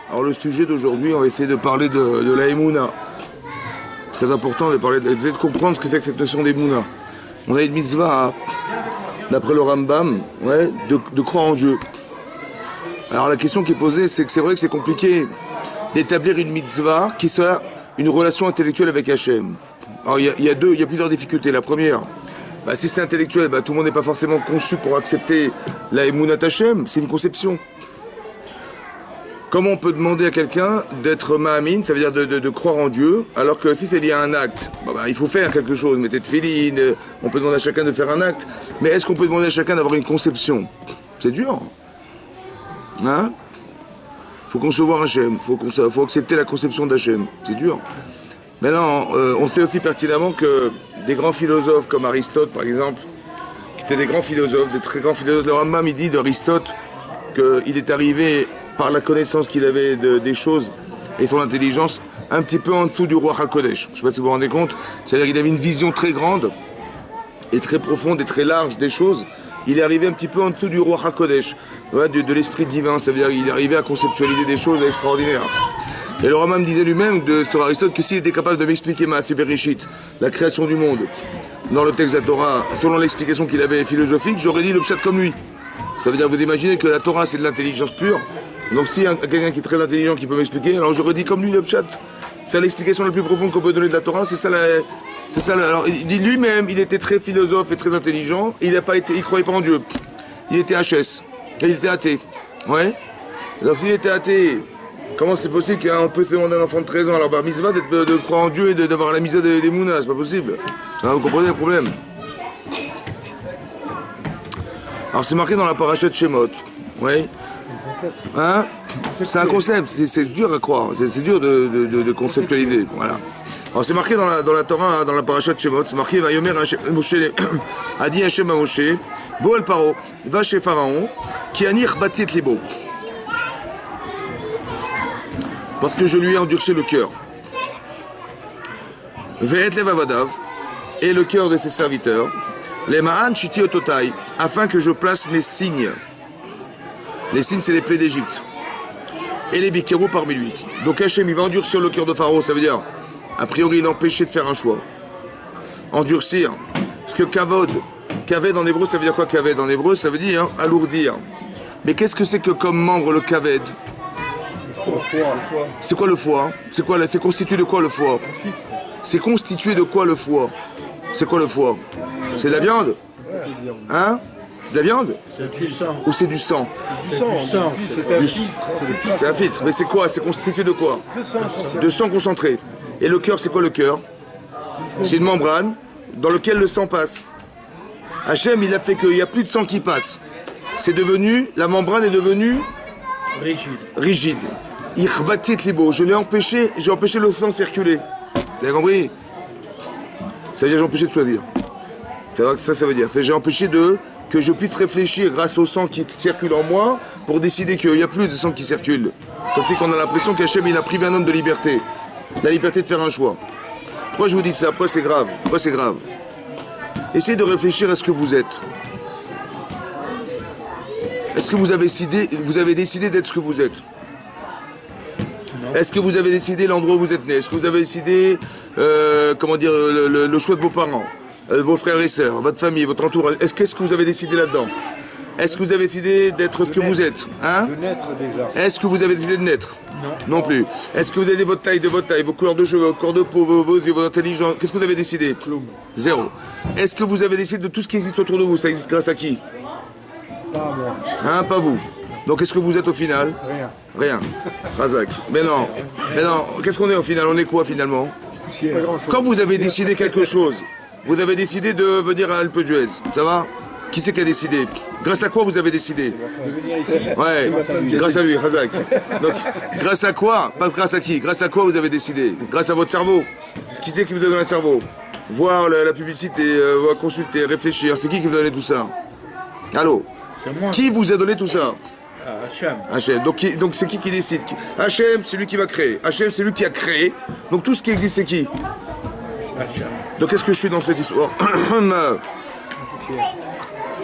Alors le sujet d'aujourd'hui, on va essayer de parler de la Emouna. Très important de parler, d'essayer de comprendre ce que c'est que cette notion d'Emouna. On a une mitzvah, d'après le Rambam, ouais, de croire en Dieu. Alors la question qui est posée, c'est que c'est vrai que c'est compliqué d'établir une mitzvah qui soit une relation intellectuelle avec Hachem. Alors il y a plusieurs difficultés. La première, si c'est intellectuel, tout le monde n'est pas forcément conçu pour accepter la Emounat Hachem, c'est une conception. Comment on peut demander à quelqu'un d'être Ma'amin, ça veut dire de croire en Dieu, alors que si c'est lié à un acte, il faut faire quelque chose, mettez de filine, on peut demander à chacun de faire un acte, mais est-ce qu'on peut demander à chacun d'avoir une conception? C'est dur. Hein? Faut concevoir Hachem, faut accepter la conception d'Hachem, c'est dur. Maintenant, on sait aussi pertinemment que des grands philosophes comme Aristote, par exemple, qui étaient des grands philosophes, des très grands philosophes, le Rambam, il dit d'Aristote qu'il est arrivé par la connaissance qu'il avait des choses et son intelligence, un petit peu en dessous du roi HaKodesh. Je ne sais pas si vous vous rendez compte, c'est-à-dire qu'il avait une vision très grande et très profonde et très large des choses. Il est arrivé un petit peu en dessous du roi HaKodesh, de l'esprit divin, ça veut dire qu'il est arrivé à conceptualiser des choses extraordinaires. Et le Rambam disait lui-même sur Aristote que s'il était capable de m'expliquer Maaseh Bereshit, la création du monde, dans le texte de la Torah, selon l'explication qu'il avait philosophique, j'aurais dit le pshat comme lui. Ça veut dire, vous imaginez que la Torah c'est de l'intelligence pure. Donc si quelqu'un qui est très intelligent qui peut m'expliquer, alors j'aurais dit comme lui le pshat. C'est l'explication la plus profonde qu'on peut donner de la Torah, c'est ça. Alors il dit lui-même, il était très philosophe et très intelligent, et il croyait pas en Dieu. Il était HS, et il était athée. Ouais. Alors s'il était athée, comment c'est possible qu'on peut se demander à un enfant de 13 ans, alors bar mitzvah, de croire en Dieu et d'avoir la mitzvah des mounas, c'est pas possible. Vous comprenez le problème? Alors c'est marqué dans la paracha de Shemot. Ouais. Hein? C'est un concept, c'est dur à croire, c'est dur de conceptualiser. Voilà. Alors c'est marqué dans la Torah, dans la paracha de Shemot, c'est marqué Vayomer Moshe a dit Hachem à Moshe, Bo el Paro, va chez Pharaon, qui anir bâtit libo. Parce que je lui ai endurci le cœur. Ve'et levavadav, et le cœur de ses serviteurs, les ma'an shiti ototai, afin que je place mes signes. Les signes, c'est les plaies d'Égypte. Et les bikérou parmi lui. Donc Hachem, il va endurcir le cœur de Pharaon, ça veut dire, a priori, l'empêcher de faire un choix. Endurcir. Parce que kaved en hébreu, ça veut dire quoi kaved en hébreu? Ça veut dire alourdir. Mais qu'est-ce que c'est que comme membre le kaved? Le foie. C'est quoi le foie? C'est constitué de quoi le foie? C'est constitué de quoi le foie? C'est quoi le foie? C'est de la viande? Hein? C'est de la viande? C'est du sang. Ou c'est du sang? C'est du sang. C'est un filtre. Mais c'est quoi? C'est constitué de quoi? De sang concentré. Et le cœur, c'est quoi le cœur? C'est une membrane dans laquelle le sang passe. Hachem, il a fait qu'il n'y a plus de sang qui passe. C'est devenu, la membrane est devenue rigide. J'ai empêché le sang de circuler. Vous avez compris? Ça veut dire j'ai empêché de choisir. Ça veut dire. J'ai empêché que je puisse réfléchir grâce au sang qui circule en moi pour décider qu'il n'y a plus de sang qui circule. Comme si on a l'impression qu'Hachem il a privé un homme de liberté. La liberté de faire un choix. Pourquoi je vous dis ça? Après c'est grave. Essayez de réfléchir à ce que vous êtes. Est-ce que vous avez décidé d'être ce que vous êtes? Est-ce que vous avez décidé l'endroit où vous êtes né? Est-ce que vous avez décidé le choix de vos parents, vos frères et sœurs, votre famille, votre entourage? Qu'est-ce que vous avez décidé là-dedans? Est-ce que vous avez décidé d'être ce que vous êtes? Hein? De naître déjà. Est-ce que vous avez décidé de naître? Non. Non plus. Est-ce que vous avez votre taille, vos couleurs de cheveux, votre corps de peau, vos yeux, votre intelligence? Qu'est-ce que vous avez décidé? Zéro. Est-ce que vous avez décidé de tout ce qui existe autour de vous? Ça existe grâce à qui? Pas moi. Hein? Pas vous. Donc qu'est-ce que vous êtes au final? Rien. Razak. Mais non. Qu'est-ce qu'on est au final? On est quoi finalement? Quand vous avez décidé quelque chose, vous avez décidé de venir à Alpe d'Huez, ça va? Qui c'est qui a décidé? Grâce à quoi vous avez décidé? Ouais, grâce à lui, Razak. Donc, grâce à quoi? Pas grâce à qui? Grâce à quoi vous avez décidé? Grâce à votre cerveau. Qui c'est qui vous a donné le cerveau? Voir la publicité, consulter, réfléchir. C'est qui vous a donné tout ça? Allô? Qui vous a donné tout ça? Hachem. Donc c'est qui décide? Hachem, c'est lui qui va créer. Hachem, c'est lui qui a créé. Donc tout ce qui existe, c'est qui? Hachem. Donc qu'est-ce que je suis dans cette histoire?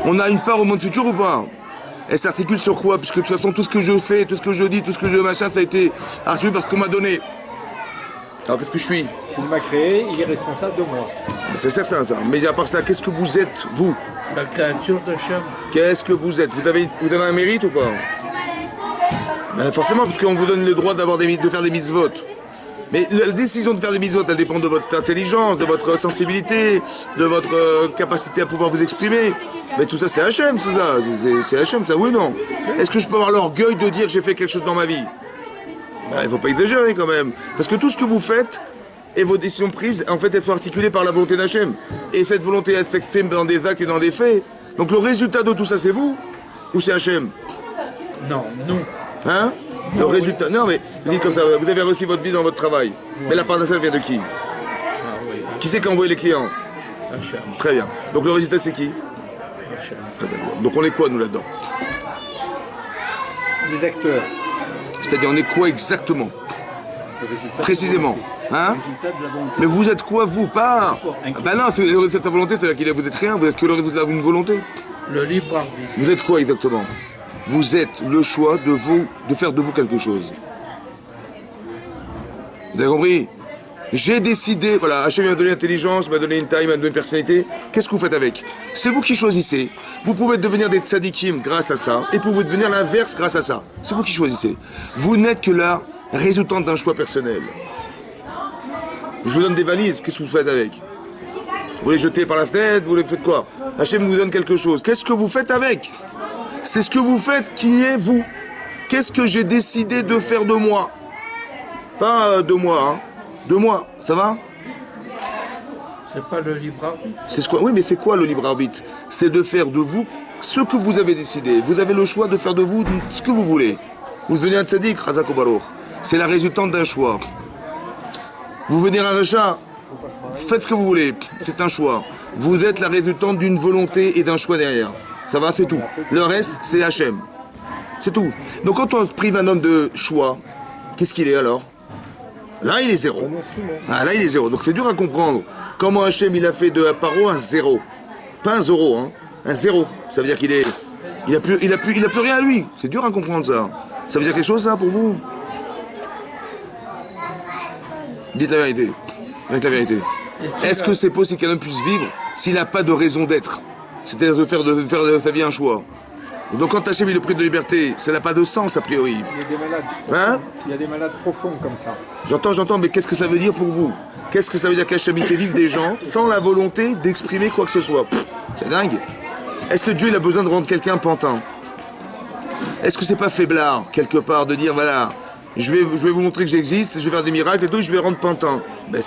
On a une part au monde futur ou pas? Elle s'articule sur quoi? Puisque de toute façon, tout ce que je fais, tout ce que je dis, tout ce que je machin, ça a été articulé parce qu'on m'a donné. Alors qu'est-ce que je suis? S'il m'a créé, il est responsable de moi. C'est certain ça. Mais à part ça, qu'est-ce que vous êtes, vous? La créature d'Hachem. Qu'est-ce que vous êtes? Vous avez un mérite ou pas? Ben forcément, parce qu'on vous donne le droit de faire des mitzvot. Mais la décision de faire des mitzvot, elle dépend de votre intelligence, de votre sensibilité, de votre capacité à pouvoir vous exprimer. Mais tout ça, c'est Hachem, c'est ça. C'est Hachem, ça, oui ou non? Est-ce que je peux avoir l'orgueil de dire que j'ai fait quelque chose dans ma vie? Ben, il ne faut pas exagérer quand même. Parce que tout ce que vous faites et vos décisions prises, en fait, elles sont articulées par la volonté d'Hachem. Et cette volonté, elle s'exprime dans des actes et dans des faits. Donc le résultat de tout ça, c'est vous? Ou c'est Hachem? Non, nous. Hein? Le résultat. Non, mais dites comme ça, vous avez réussi votre vie dans votre travail. Mais la part de ça vient de qui? Ah oui, Qui c'est qui a envoyé les clients? Hachem. Très bien. Donc le résultat, c'est qui? Hachem. Très bien. Donc on est quoi, nous, là-dedans? Les acteurs. C'est-à-dire, on est quoi exactement? Le résultat Précisément. Hein? Le résultat de la volonté. Mais vous êtes quoi, vous? Pas. Ben non, le résultat de sa volonté, c'est-à-dire que vous êtes rien, vous êtes que le résultat d'une volonté. Le libre arbitre. Vous êtes quoi exactement? Vous êtes le choix de faire de vous quelque chose. Vous avez compris? J'ai décidé, voilà, Hachem m'a donné l'intelligence, m'a donné une taille, m'a donné une personnalité. Qu'est-ce que vous faites avec? C'est vous qui choisissez. Vous pouvez devenir des tzadikim grâce à ça, et vous pouvez devenir l'inverse grâce à ça. C'est vous qui choisissez. Vous n'êtes que la résultante d'un choix personnel. Je vous donne des valises, qu'est-ce que vous faites avec? Vous les jetez par la fenêtre, vous les faites quoi? Hachem vous donne quelque chose. Qu'est-ce que vous faites avec? C'est ce que vous faites qui est vous. Qu'est-ce que j'ai décidé de faire de moi? Pas de moi, hein. De moi, ça va? C'est pas le libre arbitre. C'est ce quoi? Oui, mais c'est quoi le libre arbitre? C'est de faire de vous ce que vous avez décidé. Vous avez le choix de faire de vous ce que vous voulez. Vous devenez un tzaddik, Chazak ou Baruch. C'est la résultante d'un choix. Vous venez un rachat, faites ce que vous voulez. C'est un choix. Vous êtes la résultante d'une volonté et d'un choix derrière. Ça va, c'est tout. Le reste, c'est Hachem. C'est tout. Donc quand on prive un homme de choix, qu'est-ce qu'il est alors? Là, il est zéro. Ah, là, il est zéro. Donc c'est dur à comprendre. Comment Hachem, il a fait de Paro un zéro. Pas un zéro, hein. Un zéro. Ça veut dire qu'il est... Il a plus rien à lui. C'est dur à comprendre ça. Ça veut dire quelque chose, ça, pour vous? Dites la vérité. Avec la vérité. Est-ce que c'est possible qu'un homme puisse vivre s'il n'a pas de raison d'être? C'est-à-dire de faire de sa vie un choix. Donc quand Hachem il le prive de liberté, ça n'a pas de sens a priori. Il y a des malades. Hein? Il y a des malades profonds comme ça. J'entends, mais qu'est-ce que ça veut dire pour vous? Qu'est-ce que ça veut dire qu'Hachem il fait vivre des gens sans la volonté d'exprimer quoi que ce soit? C'est dingue. Est-ce que Dieu il a besoin de rendre quelqu'un pantin? Est-ce que c'est pas faiblard, quelque part, de dire voilà, je vais vous montrer que j'existe, je vais faire des miracles et tout, je vais rendre pantin? Ben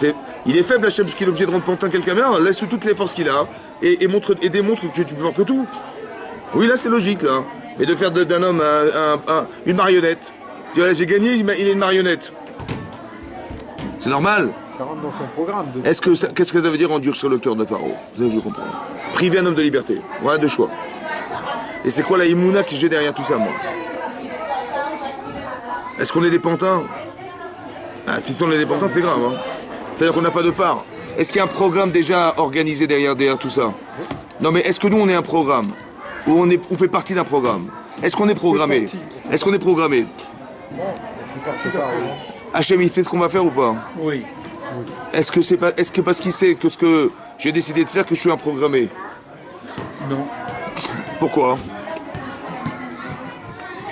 il est faible Hachem parce qu'il est obligé de rendre pantin quelqu'un. Bien, laisse toutes les forces qu'il a et démontre que tu peux voir que tout. Oui, là c'est logique là. Mais de faire d'un homme une marionnette. Tu vois, j'ai gagné, il est une marionnette. C'est normal. Ça rentre dans son programme. Qu'est-ce que ça veut dire endurcir le cœur de Pharaon? Vous savez que je comprends. Priver un homme de liberté. Voilà, de choix. Et c'est quoi la Imouna que j'ai derrière tout ça, moi? Est-ce qu'on est des pantins? Ah, si on est des pantins, c'est grave. Hein. C'est-à-dire qu'on n'a pas de part. Est-ce qu'il y a un programme déjà organisé derrière tout ça? Non, mais est-ce que nous, on est un programme? Ou on fait partie d'un programme? Est-ce qu'on est programmé? Est-ce qu'on est programmé? Hachem, il sait ce qu'on va faire ou pas? Oui. Est-ce que parce qu'il sait que ce que j'ai décidé de faire, que je suis un programmé? Non. Pourquoi?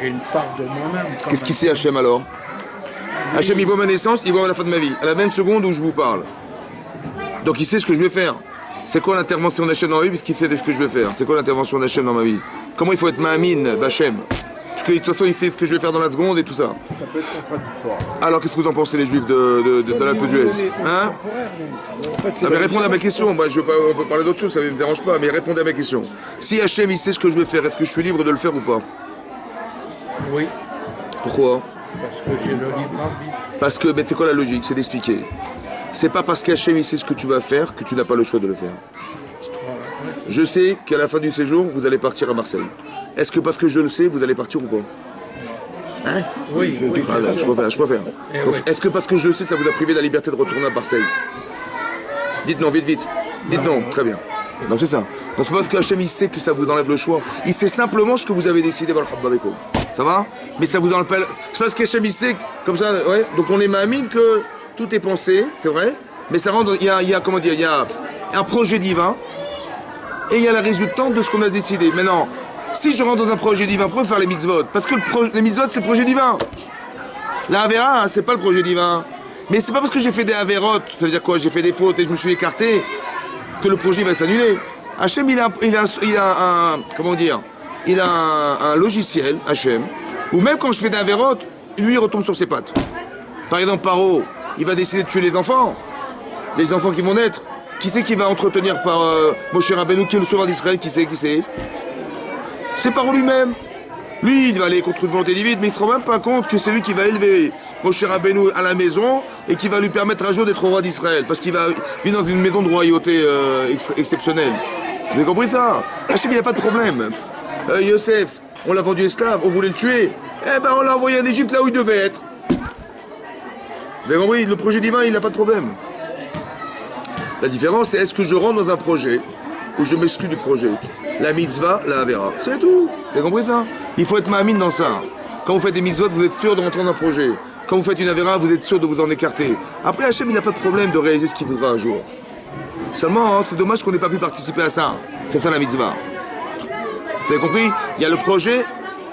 J'ai une part de moi-même. Qu'est-ce qu'il sait Hachem alors? Hachem, il voit ma naissance, il voit la fin de ma vie, à la même seconde où je vous parle. Donc il sait ce que je vais faire. C'est quoi l'intervention d'Hachem dans ma vie, puisqu'il sait ce que je vais faire? C'est quoi l'intervention d'Hachem dans ma vie? Comment il faut être ma'amine d'Hachem? Parce que de toute façon, il sait ce que je vais faire dans la seconde et tout ça. Ça peut être contradictoire. Alors, qu'est-ce que vous en pensez, les juifs de l'Alpe d'Huez? Hein? Non, mais répondez à ma question. Moi, on peut parler d'autre chose, ça ne me dérange pas, mais répondez à ma question. Si Hachem, il sait ce que je vais faire, est-ce que je suis libre de le faire ou pas? Oui. Pourquoi? Parce que j'ai le libre arbitre. Parce que, c'est quoi la logique? C'est d'expliquer. C'est pas parce qu'Hachem, il sait ce que tu vas faire que tu n'as pas le choix de le faire. Je sais qu'à la fin du séjour, vous allez partir à Marseille. Est-ce que parce que je le sais, vous allez partir ou pas? Hein? Oui. Je préfère. Donc, est-ce que parce que je le sais, ça vous a privé de la liberté de retourner à Marseille? Dites non, vite. Dites non, très bien. Non, c'est ça. Non, c'est pas parce qu'Hachem il sait que ça vous enlève le choix. Il sait simplement ce que vous avez décidé. Voilà, ça va? Mais ça vous enlève pas. C'est parce qu'Hachem il sait, comme ça, ouais. Donc on est mamine que tout est pensé, c'est vrai. Mais ça rend. Comment dire, il y a un projet divin et il y a la résultante de ce qu'on a décidé. Maintenant, si je rentre dans un projet divin, pourquoi faire les mitzvot? Parce que les mitzvot, c'est le projet divin. La Avera, hein, c'est pas le projet divin. Mais c'est pas parce que j'ai fait des Averot, ça veut dire quoi? J'ai fait des fautes et je me suis écarté, que le projet va s'annuler. Hachem, il a un. Comment dire? Il a un logiciel, Hachem, où même quand je fais des Averot, lui, il retombe sur ses pattes. Par exemple, Paro, il va décider de tuer les enfants qui vont naître. Qui c'est qui va entretenir par Moshe Rabbeinu, qui est le sauveur d'Israël? Qui c'est? C'est Paro lui-même. Lui, il va aller contre une volonté divine, mais il ne se rend même pas compte que c'est lui qui va élever Moshe Rabbeinu à la maison et qui va lui permettre un jour d'être roi d'Israël, parce qu'il va vivre dans une maison de royauté exceptionnelle. Vous avez compris ça? Hachem, il n'y a pas de problème. Yosef, on l'a vendu esclave, on voulait le tuer. Eh ben, on l'a envoyé en Égypte là où il devait être. Vous avez compris? Le projet divin, il n'a pas de problème. La différence, c'est est-ce que je rentre dans un projet ou je m'exclus du projet? La mitzvah, la avera. C'est tout. Vous avez compris ça? Il faut être ma'amine dans ça. Quand vous faites des mitzvot, vous êtes sûr de rentrer dans un projet. Quand vous faites une avera, vous êtes sûr de vous en écarter. Après, Hachem, il n'a pas de problème de réaliser ce qu'il voudra un jour. Seulement, hein, c'est dommage qu'on n'ait pas pu participer à ça. C'est ça la mitzvah. Vous avez compris? Il y a le projet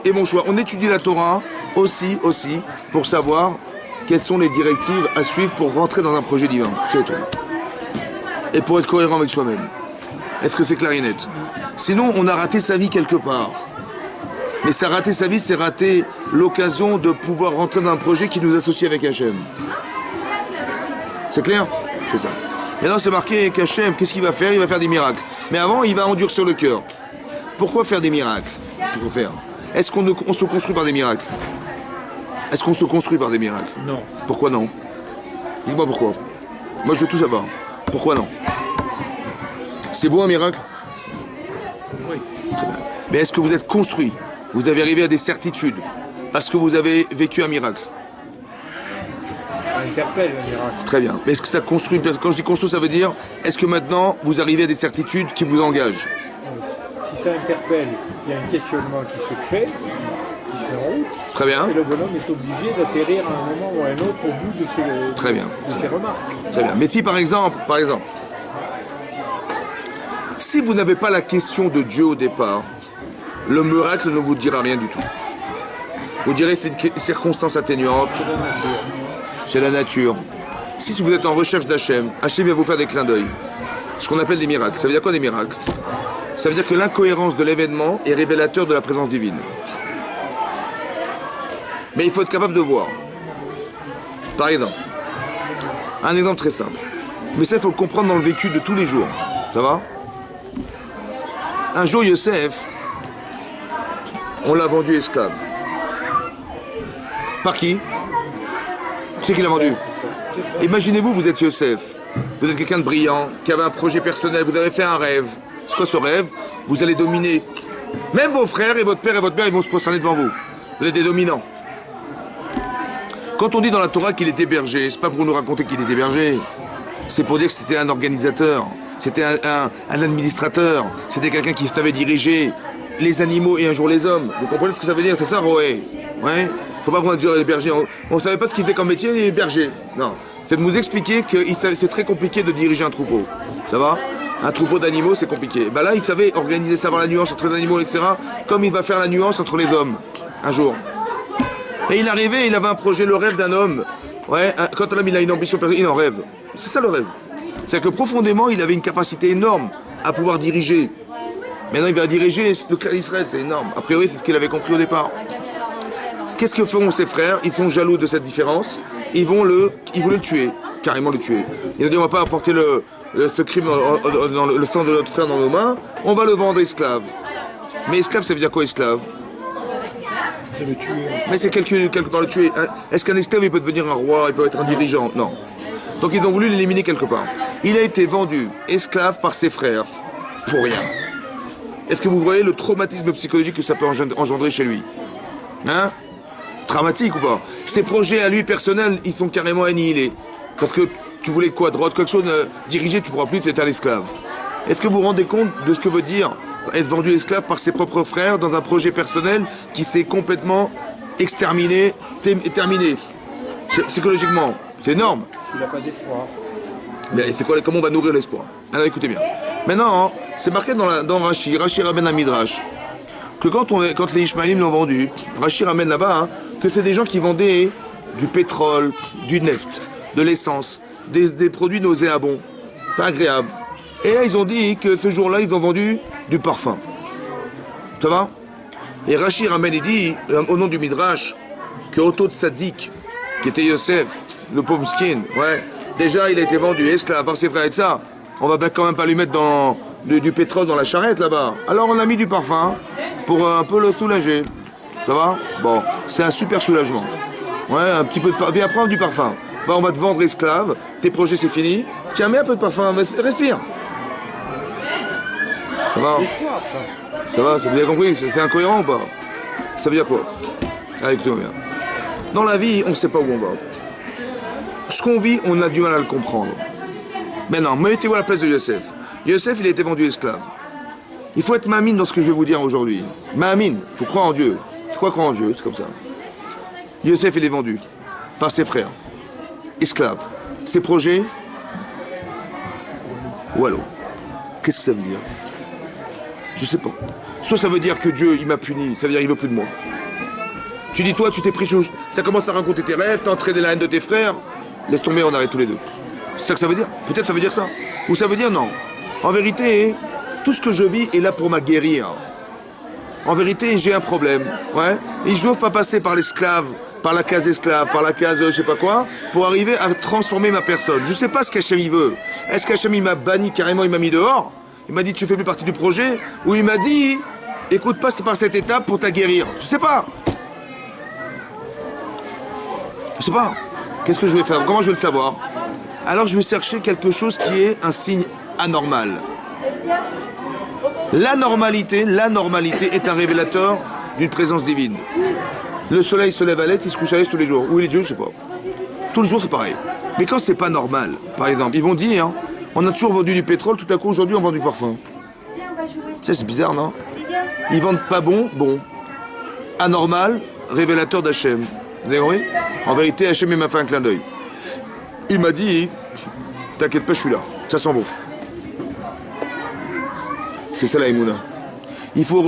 et mon choix. On étudie la Torah aussi, pour savoir quelles sont les directives à suivre pour rentrer dans un projet divin. C'est tout. Et pour être cohérent avec soi-même. Est-ce que c'est clair et net? Sinon, on a raté sa vie quelque part. Mais ça rater sa vie, c'est rater l'occasion de pouvoir rentrer dans un projet qui nous associe avec Hachem. C'est clair? C'est ça. Maintenant, c'est marqué qu'Hachem, qu'est-ce qu'il va faire? Il va faire des miracles. Mais avant, il va endurcir le cœur. Pourquoi faire des miracles? Pourquoi faire? Est-ce qu'on se construit par des miracles? Est-ce qu'on se construit par des miracles? Non. Pourquoi non? Dites-moi pourquoi. Moi, je veux tout savoir. Pourquoi non? C'est beau un miracle? Oui. Mais est-ce que vous êtes construit? Vous avez arrivé à des certitudes parce que vous avez vécu un miracle? Ça interpelle le miracle. Très bien. Mais est-ce que ça construit? Quand je dis construit, ça veut dire, est-ce que maintenant vous arrivez à des certitudes qui vous engagent? Si ça interpelle, il y a un questionnement qui se crée, qui se met en route. Très bien. Et le bonhomme est obligé d'atterrir à un moment ou à un autre au bout de ses remarques. Très bien. Mais si par exemple, si vous n'avez pas la question de Dieu au départ, le miracle ne vous dira rien du tout. Vous direz c'est une circonstance atténuante. C'est la nature. Si vous êtes en recherche d'Hachem, Hachem va vous faire des clins d'œil. Ce qu'on appelle des miracles. Ça veut dire quoi des miracles? Ça veut dire que l'incohérence de l'événement est révélateur de la présence divine. Mais il faut être capable de voir. Par exemple, un exemple très simple. Mais ça, il faut le comprendre dans le vécu de tous les jours. Ça va? Un jour, Yosef, on l'a vendu esclave. Par qui? C'est qui l'a vendu? Imaginez-vous, vous êtes Yosef. Vous êtes quelqu'un de brillant, qui avait un projet personnel, vous avez fait un rêve. C'est quoi ce rêve? Vous allez dominer. Même vos frères et votre père et votre mère, ils vont se prosterner devant vous. Vous êtes des dominants. Quand on dit dans la Torah qu'il était berger, c'est pas pour nous raconter qu'il était berger. C'est pour dire que c'était un organisateur, c'était un administrateur, c'était quelqu'un qui savait diriger les animaux et un jour les hommes. Vous comprenez ce que ça veut dire? C'est ça, Roé? Ouais. Faut pas qu'on dise les bergers. On savait pas ce qu'il fait comme métier, il est berger. Non. C'est de nous expliquer que c'est très compliqué de diriger un troupeau. Ça va? Un troupeau d'animaux, c'est compliqué. Ben là, il savait organiser, savoir la nuance entre les animaux, etc. Comme il va faire la nuance entre les hommes, un jour. Et il arrivait, il avait un projet, le rêve d'un homme. Ouais, quand un homme il a une ambition personnelle, il en rêve. C'est ça le rêve. C'est-à-dire que profondément, il avait une capacité énorme à pouvoir diriger. Maintenant, il va diriger le clan d'Israël, c'est énorme. A priori, c'est ce qu'il avait compris au départ. Qu'est-ce que feront ses frères? Ils sont jaloux de cette différence. Ils voulaient le tuer, carrément le tuer. Ils ont dit, on ne va pas apporter ce crime dans le sang de notre frère dans nos mains, on va le vendre esclave. Mais esclave, ça veut dire quoi, esclave? C'est le tuer. Mais c'est quelqu'un dans le tuer. Est-ce qu'un esclave, il peut devenir un roi, il peut être un dirigeant? Non. Donc ils ont voulu l'éliminer quelque part. Il a été vendu esclave par ses frères, pour rien. Est-ce que vous voyez le traumatisme psychologique que ça peut engendrer chez lui? Hein? Dramatique ou pas? Ses projets à lui personnels, ils sont carrément annihilés. Parce que tu voulais quoi? Droite, quelque chose dirigé, tu ne pourras plus, c'est un esclave. Est-ce que vous vous rendez compte de ce que veut dire être vendu esclave par ses propres frères dans un projet personnel qui s'est complètement exterminé, terminé, psychologiquement? C'est énorme. S'il n'a pas d'espoir. Mais c'est quoi, comment on va nourrir l'espoir? Alors écoutez bien. Maintenant, hein, c'est marqué dans Rashi ramène un midrash, que quand les Ishmaélim l'ont vendu, Rashi ramène là-bas, hein, que c'est des gens qui vendaient du pétrole, du neft, de l'essence, des produits nauséabonds, pas agréables. Et là, ils ont dit que ce jour-là, ils ont vendu du parfum. Ça va? Et Rashi ramène et dit, au nom du midrash, que Otto Tzadik, qui était Yosef, le pauvre skin, ouais, déjà il a été vendu esclave par ses frères et ça. On va quand même pas lui mettre du pétrole dans la charrette là-bas. Alors on a mis du parfum pour un peu le soulager. Ça va? Bon, c'est un super soulagement. Ouais, un petit peu de parfum. Viens prendre du parfum. Bah, on va te vendre esclave, tes projets c'est fini. Tiens, mets un peu de parfum, respire. Ça va? L'espoir, ça. Ça va, vous avez compris? C'est incohérent ou pas? Ça veut dire quoi? Ah, écoutez bien. Dans la vie, on ne sait pas où on va. Ce qu'on vit, on a du mal à le comprendre. Maintenant, mettez-vous à la place de Yosef. Yosef, il a été vendu esclave. Il faut être mamine dans ce que je vais vous dire aujourd'hui. Mamine, il faut croire en Dieu. C'est quoi croire en Dieu? C'est comme ça. Yosef, il est vendu par ses frères. Esclave. Ses projets? Wallo. Qu'est-ce que ça veut dire? Je sais pas. Soit ça veut dire que Dieu, il m'a puni, ça veut dire qu'il veut plus de moi. Tu dis, toi, tu t'es pris sur... T'as commencé à raconter tes rêves, t'as entraîné la haine de tes frères. Laisse tomber, on arrête tous les deux. C'est ça que ça veut dire? Peut-être ça veut dire ça. Ou ça veut dire non. En vérité, tout ce que je vis est là pour ma guérir. En vérité, j'ai un problème. Ouais. Et je ne veux pas passer par l'esclave, par la case esclave, par la case je sais pas quoi, pour arriver à transformer ma personne. Je sais pas ce qu'Hachem il veut. Est-ce qu'Hachem il m'a banni carrément, il m'a mis dehors? Il m'a dit tu fais plus partie du projet? Ou il m'a dit écoute, passe par cette étape pour t'aguerrir? Je sais pas. Je sais pas. Qu'est-ce que je vais faire? Comment je vais le savoir? Alors je vais chercher quelque chose qui est un signe anormal. L'anormalité est un révélateur d'une présence divine. Le soleil se lève à l'est, il se couche à l'est tous les jours. Où il est Dieu, je sais pas. Tout le jour, c'est pareil. Mais quand c'est pas normal, par exemple, ils vont dire, hein, on a toujours vendu du pétrole, tout à coup aujourd'hui on vend du parfum. Tu sais, c'est bizarre, non? Ils vendent pas bon. Anormal, révélateur d'Hachem. Vous avez compris? En vérité, Hachem il m'a fait un clin d'œil. Il m'a dit, t'inquiète pas, je suis là. Ça sent bon. C'est ça la Emouna. Il faut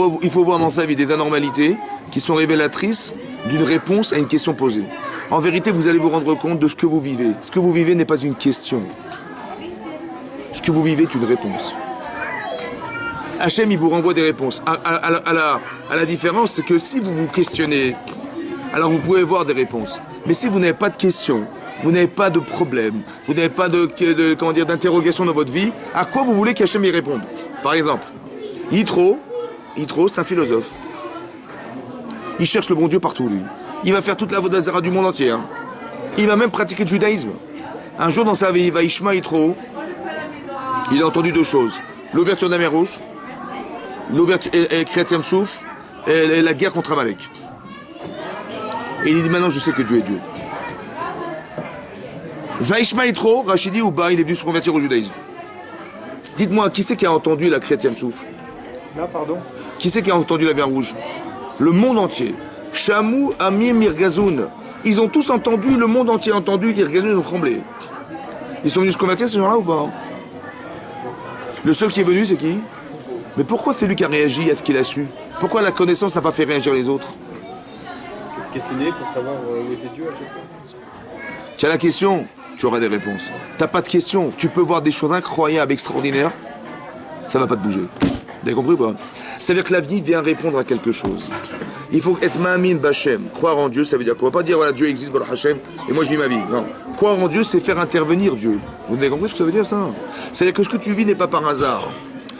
voir dans sa vie des anormalités qui sont révélatrices d'une réponse à une question posée. En vérité, vous allez vous rendre compte de ce que vous vivez. Ce que vous vivez n'est pas une question. Ce que vous vivez est une réponse. Hachem, il vous renvoie des réponses. À la différence, c'est que si vous vous questionnez, alors vous pouvez voir des réponses. Mais si vous n'avez pas de questions, vous n'avez pas de problème, vous n'avez pas d'interrogation dans votre vie, à quoi vous voulez qu'Hachem y réponde? Par exemple, Yitro, c'est un philosophe. Il cherche le bon Dieu partout, lui. Il va faire toute la vodazara du monde entier. Hein. Il va même pratiquer le judaïsme. Un jour dans sa vie, il va Ishma Yitro. Il a entendu deux choses. L'ouverture de la mer Rouge, l'ouverture et Kriyat Souf, et la guerre contre Amalek. Et il dit maintenant je sais que Dieu est Dieu. Vaishma Yitro, Rachidi Ouba, il est venu se convertir au judaïsme. Dites-moi, qui c'est qui a entendu la Kriyat Souf? Là, pardon. Qui c'est qui a entendu la mer Rouge? Le monde entier. Shamou, Amir, Mirgazoun. Ils ont tous entendu, le monde entier a entendu, Irgazoun, ils ont tremblé. Ils sont venus se convertir ces gens-là ou pas? Le seul qui est venu, c'est qui? Mais pourquoi c'est lui qui a réagi à ce qu'il a su? Pourquoi la connaissance n'a pas fait réagir les autres? Parce qu'il se questionnait pour savoir où était Dieu à chaque fois. Tu as la question, tu auras des réponses. T'as pas de question, tu peux voir des choses incroyables, extraordinaires, ça va pas te bouger. Vous avez compris ou pas? C'est-à-dire que la vie vient répondre à quelque chose. Il faut être ma'amin b'Hachem. Croire en Dieu, ça veut dire quoi? Pas dire voilà, Dieu existe, Baruch Hashem, et moi je vis ma vie. Non. Croire en Dieu, c'est faire intervenir Dieu. Vous avez compris ce que ça veut dire, ça? C'est-à-dire que ce que tu vis n'est pas par hasard.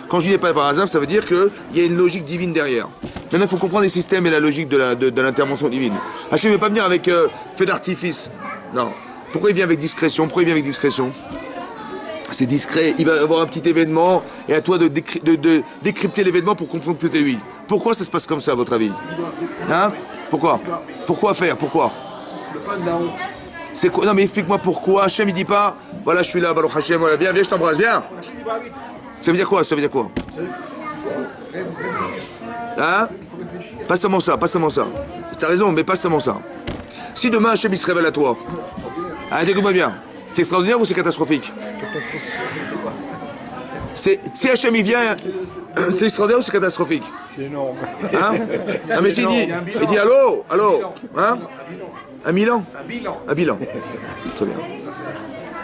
Quand je dis n'est pas par hasard, ça veut dire qu'il y a une logique divine derrière. Maintenant, il faut comprendre les systèmes et la logique de l'intervention divine. Hachem ne veut pas venir avec fait d'artifice. Non. Pourquoi il vient avec discrétion? Pourquoi il vient avec discrétion? C'est discret, il va y avoir un petit événement et à toi de décrypter l'événement pour comprendre que c'était lui. Pourquoi ça se passe comme ça à votre avis? Hein? Pourquoi? Pourquoi faire? Pourquoi? C'est quoi? Non mais explique-moi pourquoi. Hachem il dit pas, voilà je suis là, Baruch Hashem, voilà, viens, je t'embrasse, viens. Ça veut dire quoi? Ça veut dire quoi? Hein? Pas seulement ça, pas seulement ça. T'as raison, mais pas seulement ça. Si demain Hachem il se révèle à toi, ah, écoute-moi bien, c'est extraordinaire ou c'est catastrophique? Si Hachem il vient, c'est extraordinaire ou c'est catastrophique? C'est énorme. Hein? Ah mais s'il dit, il dit allô, hein? Un Milan? Un bilan. Très bien.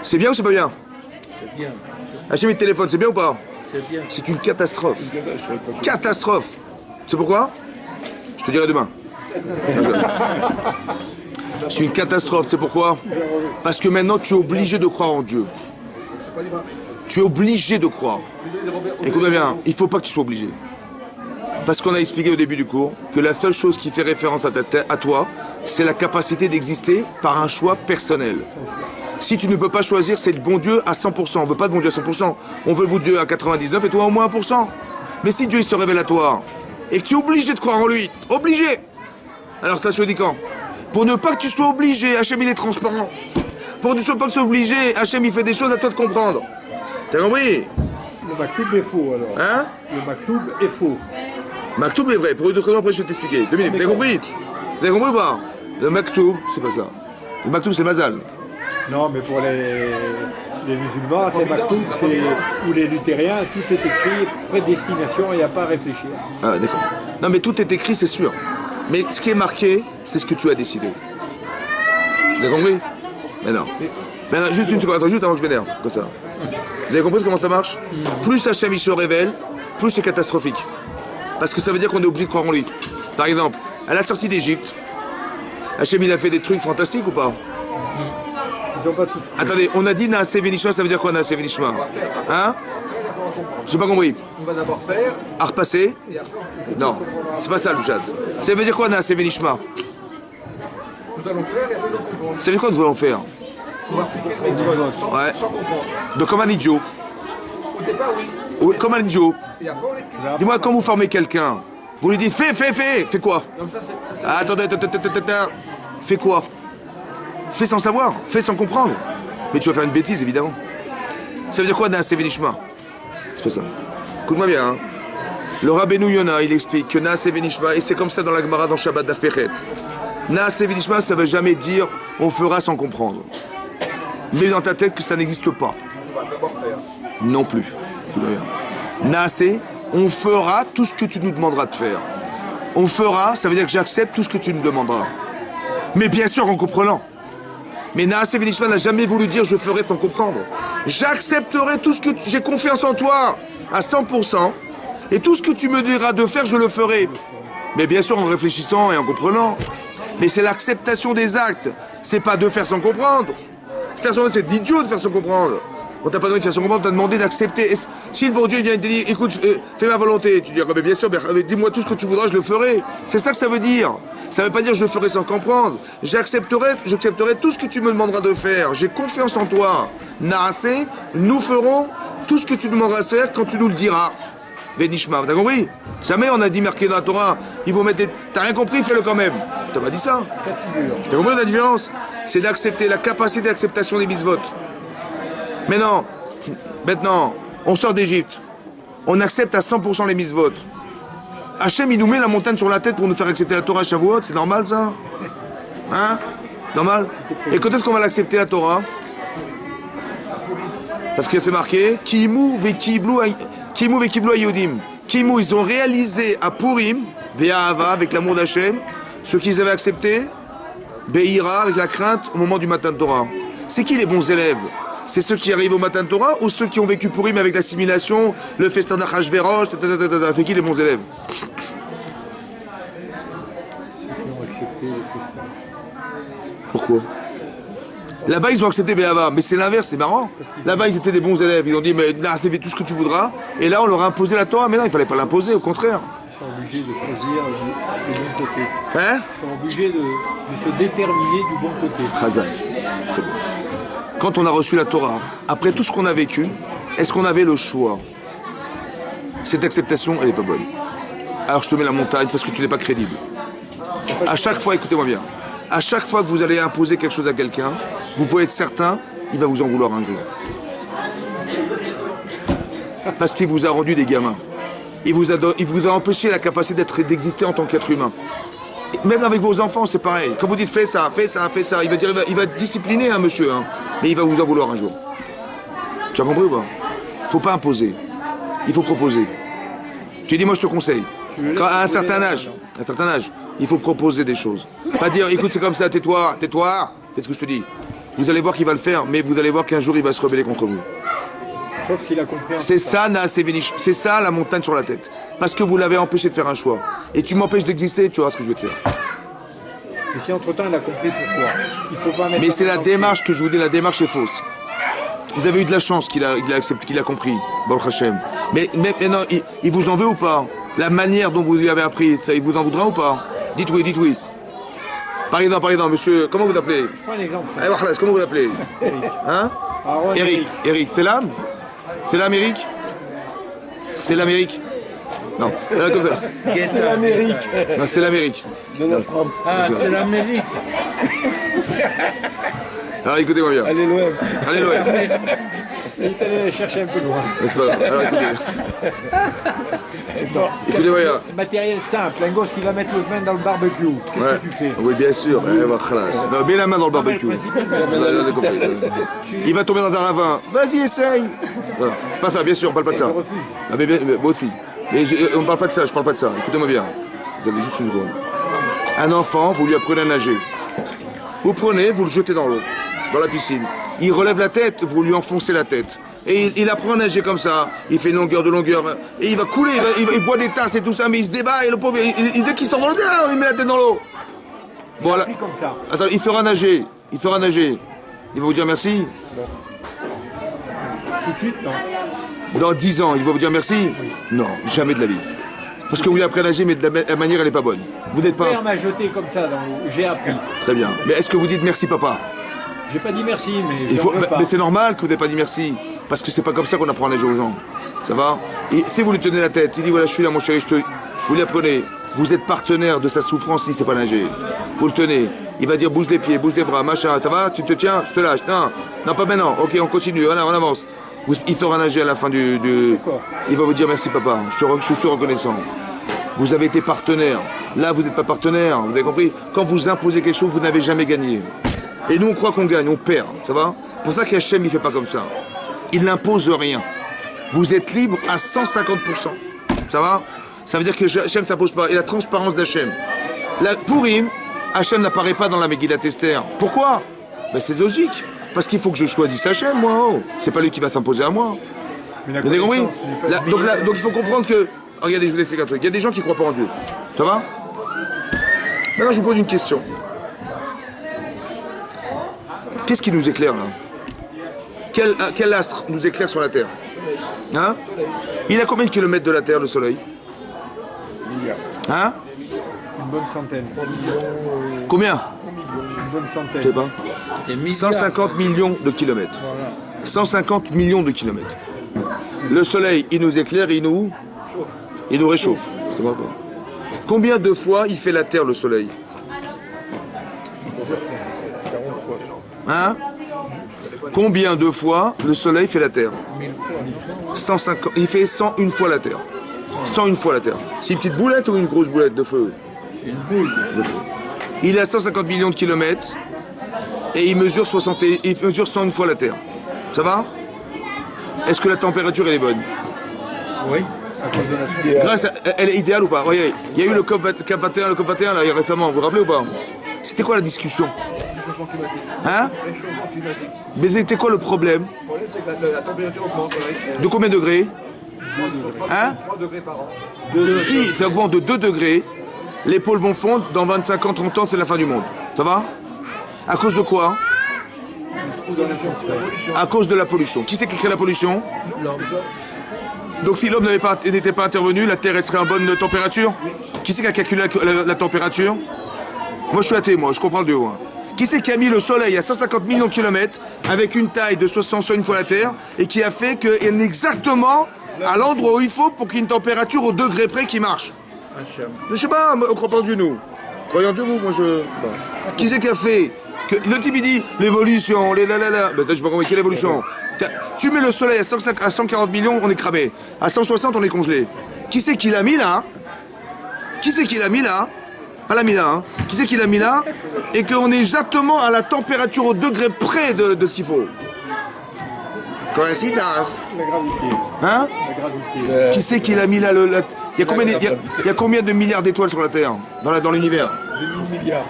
C'est bien ou c'est pas bien? C'est bien. Hachem il te téléphone, c'est bien ou pas? C'est bien. C'est une catastrophe. Catastrophe. C'est pourquoi? Je te dirai demain. C'est une catastrophe, c'est pourquoi? Parce que maintenant tu es obligé de croire en Dieu. Tu es obligé de croire. Écoute bien, il ne faut pas que tu sois obligé. Parce qu'on a expliqué au début du cours que la seule chose qui fait référence à toi, c'est la capacité d'exister par un choix personnel. Si tu ne peux pas choisir, c'est le bon Dieu à 100%. On ne veut pas de bon Dieu à 100%. On veut le bon Dieu à 99 et toi au moins 1%. Mais si Dieu il se révèle à toi et que tu es obligé de croire en lui, obligé, alors tu as choisi quand? Pour ne pas que tu sois obligé, Hachem il est transparent. Pour ne pas que tu sois obligé, Hachem il fait des choses à toi de comprendre. T'as compris? Le maktoub est faux alors. Hein? Le maktoub est faux. Maktoub est vrai, pour une autre raison, après je vais t'expliquer. 2 minutes, t'as compris? Vous avez compris ou pas? Le maktoub, c'est pas ça. Le maktoub c'est mazal. Non, mais pour les musulmans, c'est maktoub, ou les luthériens, tout est écrit, prédestination, il n'y a pas à réfléchir. Ah d'accord. Non mais tout est écrit, c'est sûr. Mais ce qui est marqué, c'est ce que tu as décidé. Vous avez compris? Mais non. Mais non, juste une seconde, attends, juste avant que je m'énerve, comme ça. Vous avez compris comment ça marche? Plus Hachem il se révèle, plus c'est catastrophique. Parce que ça veut dire qu'on est obligé de croire en lui. Par exemple, à la sortie d'Égypte, Hachem il a fait des trucs fantastiques ou pas? Ils n'ont pas tous cru. Attendez, on a dit Naaseh Venishma, ça veut dire quoi Naaseh Venishma? Hein? J'ai pas compris. On va d'abord faire. À repasser? Non, c'est pas ça le chat. Ça veut dire quoi Naaseh Venishma? Nous allons faire et après nous comprendre. Ça veut dire quoi nous allons faire? Ouais. Sans comprendre. Donc comme un idiot. Au départ, oui. Oui, comme un idiot. Et après, on est Dis-moi, quand vous formez quelqu'un, vous lui dites fais quoi? Comme ça, c'est. Ah, attendez, fais quoi? Fais sans savoir, fais sans comprendre. Mais tu vas faire une bêtise, évidemment. Ça veut dire quoi Naaseh Venishma? C'est pas ça. Écoute-moi bien, hein. Le Rabbeinu Yona, il explique que Naaseh Venishma, et c'est comme ça dans la Gemara dans Shabbat d'Afechet. Naaseh Venishma, ça veut jamais dire on fera sans comprendre. Mets dans ta tête que ça n'existe pas. On va d'abord faire. Non plus. Écoute-moi bien. Naaseh, on fera tout ce que tu nous demanderas de faire. On fera, ça veut dire que j'accepte tout ce que tu nous demanderas. Mais bien sûr en comprenant. Mais Naaseh Venishma n'a jamais voulu dire je ferai sans comprendre. J'accepterai tout ce que j'ai confiance en toi à 100%. Et tout ce que tu me diras de faire, je le ferai. Mais bien sûr en réfléchissant et en comprenant. Mais c'est l'acceptation des actes. C'est pas de faire sans comprendre. Faire sans c'est idiot de faire sans comprendre. On t'a pas demandé de faire sans comprendre, on t'a demandé d'accepter. Si le bon Dieu vient et te dit écoute, fais ma volonté, tu diras mais bien sûr, dis-moi tout ce que tu voudras, je le ferai. C'est ça que ça veut dire. Ça veut pas dire je ferai sans comprendre. J'accepterai tout ce que tu me demanderas de faire. J'ai confiance en toi. Naaseh, nous ferons tout ce que tu demanderas de faire quand tu nous le diras. Venishma, t'as compris? Jamais on a dit marqué dans la Torah, il faut mettre des... T'as rien compris, fais-le quand même. T'as pas dit ça? T'as compris la différence? C'est d'accepter la capacité d'acceptation des mitzvot. Mais non, maintenant, on sort d'Égypte. On accepte à 100% les mitzvot. Hachem, il nous met la montagne sur la tête pour nous faire accepter la Torah à Shavuot, c'est normal ça? Hein? Normal? Et quand est-ce qu'on va l'accepter la Torah? Parce que c'est marqué Kimu vekiblu ayodim. Kimu, ils ont réalisé à Purim, Be'ahava, avec l'amour d'Hachem, ce qu'ils avaient accepté, Be'ira, avec la crainte, au moment du matin de Torah. C'est qui les bons élèves? C'est ceux qui arrivent au matin de Torah ou ceux qui ont vécu Purim avec l'assimilation, le festin d'Achashverosh, c'est qui les bons élèves? Ceux qui ont accepté le festin. Pourquoi? Là-bas, ils ont accepté Be'ahava, mais c'est l'inverse, c'est marrant. Là-bas, ils étaient des bons élèves, ils ont dit, mais là, c'est tout ce que tu voudras. Et là, on leur a imposé la Torah, mais non, il ne fallait pas l'imposer, au contraire. Ils sont obligés de choisir du bon côté. Hein? Ils sont obligés de se déterminer du bon côté. Chazal. Très bien. Quand on a reçu la Torah, après tout ce qu'on a vécu, est-ce qu'on avait le choix? Cette acceptation, elle n'est pas bonne. Alors je te mets la montagne parce que tu n'es pas crédible. À chaque fois, écoutez-moi bien, à chaque fois que vous allez imposer quelque chose à quelqu'un, vous pouvez être certain, il va vous en vouloir un jour. Parce qu'il vous a rendu des gamins. Il vous a empêché la capacité d'exister en tant qu'être humain. Même avec vos enfants, c'est pareil. Quand vous dites fais ça, fais ça, fais ça, il va discipliner un monsieur, hein, mais il va vous en vouloir un jour. Tu as compris ou pas? Faut pas imposer. Il faut proposer. Tu dis moi je te conseille. À un certain âge, il faut proposer des choses. Pas dire écoute c'est comme ça, tais-toi, tais-toi, c'est ce que je te dis. Vous allez voir qu'il va le faire, mais vous allez voir qu'un jour il va se rebeller contre vous. Sauf s'il a compris. C'est ça, c'est ça la montagne sur la tête. Parce que vous l'avez empêché de faire un choix. Et tu m'empêches d'exister, tu vois ce que je vais te faire. Mais si entre-temps il a compris pourquoi, il faut pas mettre. Mais c'est la démarche que je vous dis, la démarche est fausse. Vous avez eu de la chance qu'il a accepté, qu'il a compris, Baruch Hashem. Mais non, il vous en veut ou pas? La manière dont vous lui avez appris, ça, il vous en voudra ou pas? Dites oui, dites oui. Par exemple, monsieur, comment vous appelez? Je prends un exemple. Allez, comment vous appelez? Hein? Eric. Eric, c'est l'âme? C'est l'Amérique? C'est l'Amérique? Non. C'est l'Amérique. Non, c'est l'Amérique. Ah, c'est l'Amérique. Alors écoutez-moi bien. Allez, l'OM. Allez, l'OM. Il est allé chercher un peu loin. C'est pas grave. Alors écoutez-moi bien. Matériel simple, un gosse qui va mettre le main dans le barbecue. Qu'est-ce que tu fais? Oui, bien sûr. Mets la main dans le barbecue. Il va tomber dans un ravin. Vas-y, essaye. Voilà. C'est pas ça, bien sûr, on parle pas de ça. Je refuse. Ah, mais moi aussi. Mais on parle pas de ça, je parle pas de ça. Écoutez-moi bien. Donnez juste une seconde. Un enfant, vous lui apprenez à nager. Vous prenez, vous le jetez dans l'eau, dans la piscine. Il relève la tête, vous lui enfoncez la tête. Et il apprend à nager comme ça. Il fait une longueur de longueur. Et il va couler, il boit des tasses et tout ça, mais il se débat et le pauvre, dès qu'il sort dans l'eau, il met la tête dans l'eau. Voilà. Comme ça. Attends, il fera nager. Il fera nager. Il va vous dire merci. Tout de suite, non. Dans 10 ans, il va vous dire merci? Non, jamais de la vie. Parce que vous lui apprenez à nager, mais de la manière, elle n'est pas bonne. Vous n'êtes Mon pas... père m'a jeté comme ça dans l'eau. J'ai appris. Très bien. Mais est-ce que vous dites merci, papa? J'ai pas dit merci, mais j'en veux pas. Mais c'est normal que vous n'ayez pas dit merci. Parce que c'est pas comme ça qu'on apprend à nager aux gens. Ça va? Et si vous lui tenez la tête, il dit voilà, je suis là, mon chéri, vous lui apprenez. Vous êtes partenaire de sa souffrance s'il ne sait pas nager. Vous le tenez. Il va dire bouge les pieds, bouge les bras, machin. Ça va? Tu te tiens? Je te lâche. Non, non, pas maintenant. Ok, on continue. Voilà, on avance. Il saura nager à la fin du... Il va vous dire merci, papa. Je suis reconnaissant. Vous avez été partenaire. Là, vous n'êtes pas partenaire. Vous avez compris? Quand vous imposez quelque chose, vous n'avez jamais gagné. Et nous, on croit qu'on gagne, on perd. Ça va? Pour ça qu'Hachem, il ne fait pas comme ça. Il n'impose rien. Vous êtes libre à 150%. Ça va? Ça veut dire que Hachem ne s'impose pas. Et la transparence d'Hachem. Pour Purim, Hachem n'apparaît pas dans la Megillat Esther. Pourquoi? Ben, c'est logique. Parce qu'il faut que je choisisse Hachem, moi. Oh. C'est pas lui qui va s'imposer à moi. Vous avez compris? Donc il faut comprendre que... Oh, regardez, je vous explique un truc. Il y a des gens qui ne croient pas en Dieu. Ça va? Maintenant, je vous pose une question. Qu'est-ce qui nous éclaire, là? Quel astre nous éclaire sur la Terre? Hein? Il a combien de kilomètres de la Terre, le Soleil? Hein? Une bonne centaine. Combien? Une bonne centaine. Je sais pas. 150 millions de kilomètres. Voilà. 150 millions de kilomètres. Le Soleil, il nous éclaire, il nous réchauffe. Ça va pas. Combien de fois il fait la Terre, le Soleil? Hein? Combien de fois le Soleil fait la Terre? 150. Il fait 101 fois la Terre. 101 fois la Terre. C'est une petite boulette ou une grosse boulette de feu? Une boule. De feu. Il a 150 millions de kilomètres et il mesure 101 fois la Terre. Ça va? Est-ce que la température elle est bonne? Oui. Elle est idéale ou pas? Voyez, il y a eu le COP 21, le COP 21 là, récemment, vous vous rappelez ou pas? C'était quoi la discussion? Hein? Mais c'était quoi le problème? Le problème, c'est que la température augmente. De combien de degrés? Hein? 3 degrés par an. Si ça augmente de 2 degrés, les pôles vont fondre, dans 25 ans, 30 ans, c'est la fin du monde. Ça va? À cause de quoi? À cause de la pollution. Qui c'est qui crée la pollution? Donc si l'homme n'était pas intervenu, la Terre elle serait en bonne température? Qui c'est qui a calculé la température? Moi je suis athée, moi, je comprends Dieu. Hein. Qui c'est qui a mis le Soleil à 150 millions de kilomètres avec une taille de 61 fois la Terre et qui a fait qu'il est exactement à l'endroit où il faut pour qu'il y ait une température au degré près qui marche? Je sais pas, on croit pas en Dieu nous. Croyez en Dieu vous? Moi je... Bon. Qui c'est qui a fait que... Le type il dit l'évolution, les lalala. Ben, je sais pas compris, quelle évolution? Tu mets le soleil à 140 millions, on est cramé. À 160, on est congelé. Qui c'est qui l'a mis là? Qui c'est qui l'a mis là? Pas l'a mis là, hein. Qui c'est qui l'a mis là? Et qu'on est exactement à la température au degré près de ce qu'il faut. Coïncidence. La gravité. Hein? La gravité. Qui c'est qui l'a mis là il y a combien de milliards d'étoiles sur la Terre? Dans l'univers? 2000 milliards.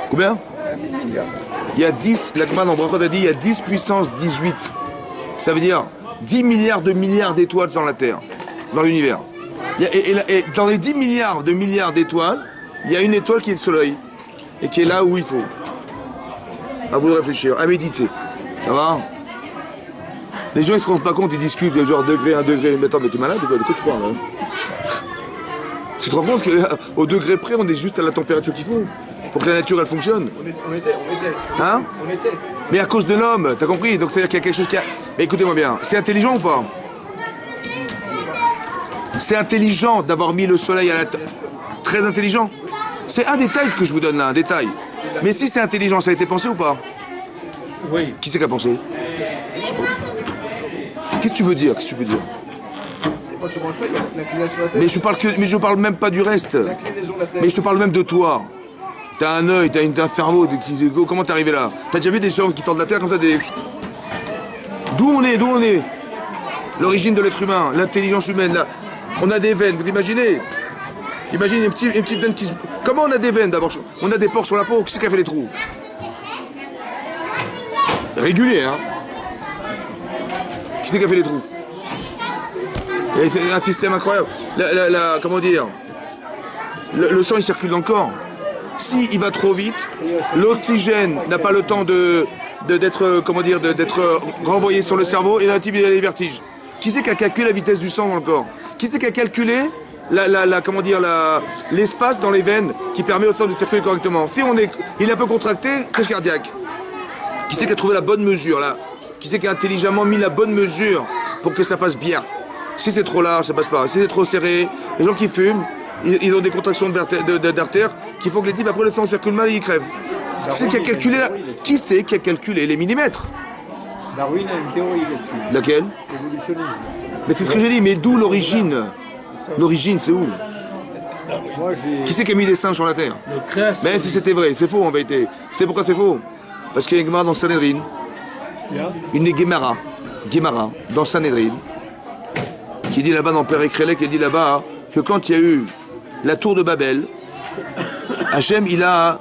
Combien? Il y a 10, l'Agman en Brachot a dit, il y a 10 puissance 18. Ça veut dire 10 milliards d'étoiles dans la Terre, dans l'univers. Et dans les 10 milliards d'étoiles, il y a une étoile qui est le soleil. Et qui est là où il faut. À vous de réfléchir, à méditer. Ça va? Les gens ils se rendent pas compte, ils discutent genre degré, 1 degré. Mais attends, mais t'es malade ou quoi? De quoi tu parles hein? Tu te rends compte qu'au degré près, on est juste à la température qu'il faut. Pour que la nature elle fonctionne. On était. Hein? On était. Mais à cause de l'homme, t'as compris? Donc c'est-à-dire qu'il y a quelque chose qui a... Mais écoutez-moi bien, c'est intelligent ou pas? C'est intelligent d'avoir mis le soleil à la... Très intelligent. C'est un détail que je vous donne là, un détail. Mais si c'est intelligent, ça a été pensé ou pas? Oui. Qui c'est qui a pensé? Je sais pas. Qu'est-ce que tu veux dire? Qu'est-ce que tu veux dire? Et quand tu prends le soleil, il y a l'inclination de la Terre. Mais je parle même pas du reste. L'inclinaison de la Terre. Mais je te parle même de toi. T'as un œil, t'as un cerveau. Comment t'es arrivé là? T'as déjà vu des gens qui sortent de la Terre comme ça des... D'où on est? L'origine de l'être humain, l'intelligence humaine. Là. On a des veines, vous imaginez? Imagine une petite veine qui se... Comment on a des veines d'abord? On a des pores sur la peau, qui c'est qui a fait les trous? Régulier, hein? Qui c'est qui a fait les trous? Et c'est un système incroyable. Comment dire? Le sang il circule dans le corps. Si il va trop vite, l'oxygène n'a pas le temps d'être renvoyé sur le cerveau et là il a des vertiges. Qui c'est qui a calculé la vitesse du sang dans le corps? Qui c'est qui a calculé l'espace dans les veines qui permet au sang de circuler correctement? Si il est un peu contracté, crise cardiaque. Qui c'est qui a trouvé la bonne mesure là? Qui c'est qui a intelligemment mis la bonne mesure pour que ça passe bien? Si c'est trop large, ça passe pas. Si c'est trop serré, les gens qui fument, ils ont des contractions d'artères qui font que les types après le sang circule mal et ils crèvent. Qui c'est qui a calculé les millimètres? Darwin a une théorie là-dessus. Laquelle? L'évolutionnisme. Mais c'est ce que j'ai dit, mais d'où l'origine? L'origine, c'est où? Moi, Qui c'est qui a mis des singes sur la Terre? Mais si c'était vrai, c'est faux en vérité. C'est pourquoi c'est faux? Parce qu'il y a une Gemara dans Sanhedrin, une Gemara dans Sanhedrin, qui dit là-bas dans Père Ekrelek, qui dit là-bas que quand il y a eu la tour de Babel, Hachem, il a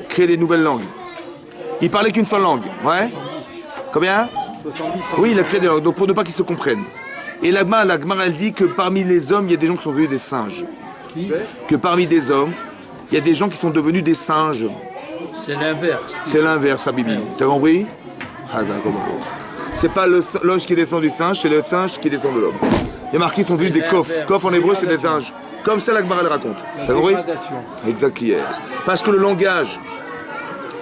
créé des nouvelles langues. Il parlait qu'une seule langue, ouais? Combien? 70. Oui, il a créé des langues, donc pour ne pas qu'ils se comprennent. Et la Gemara, elle dit que parmi les hommes, il y a des gens qui sont devenus des singes. Que parmi des hommes, il y a des gens qui sont devenus des singes. C'est l'inverse. C'est l'inverse, Habibi. T'as compris? Ah, d'accord. C'est pas l'ange qui descend du singe, c'est le singe qui descend de l'homme. Il y a marqué qu'ils sont devenus des kofs. Kofs en hébreu, c'est des singes. Comme ça, la Gemara, elle raconte. T'as compris? Exact, yes. Parce que le langage,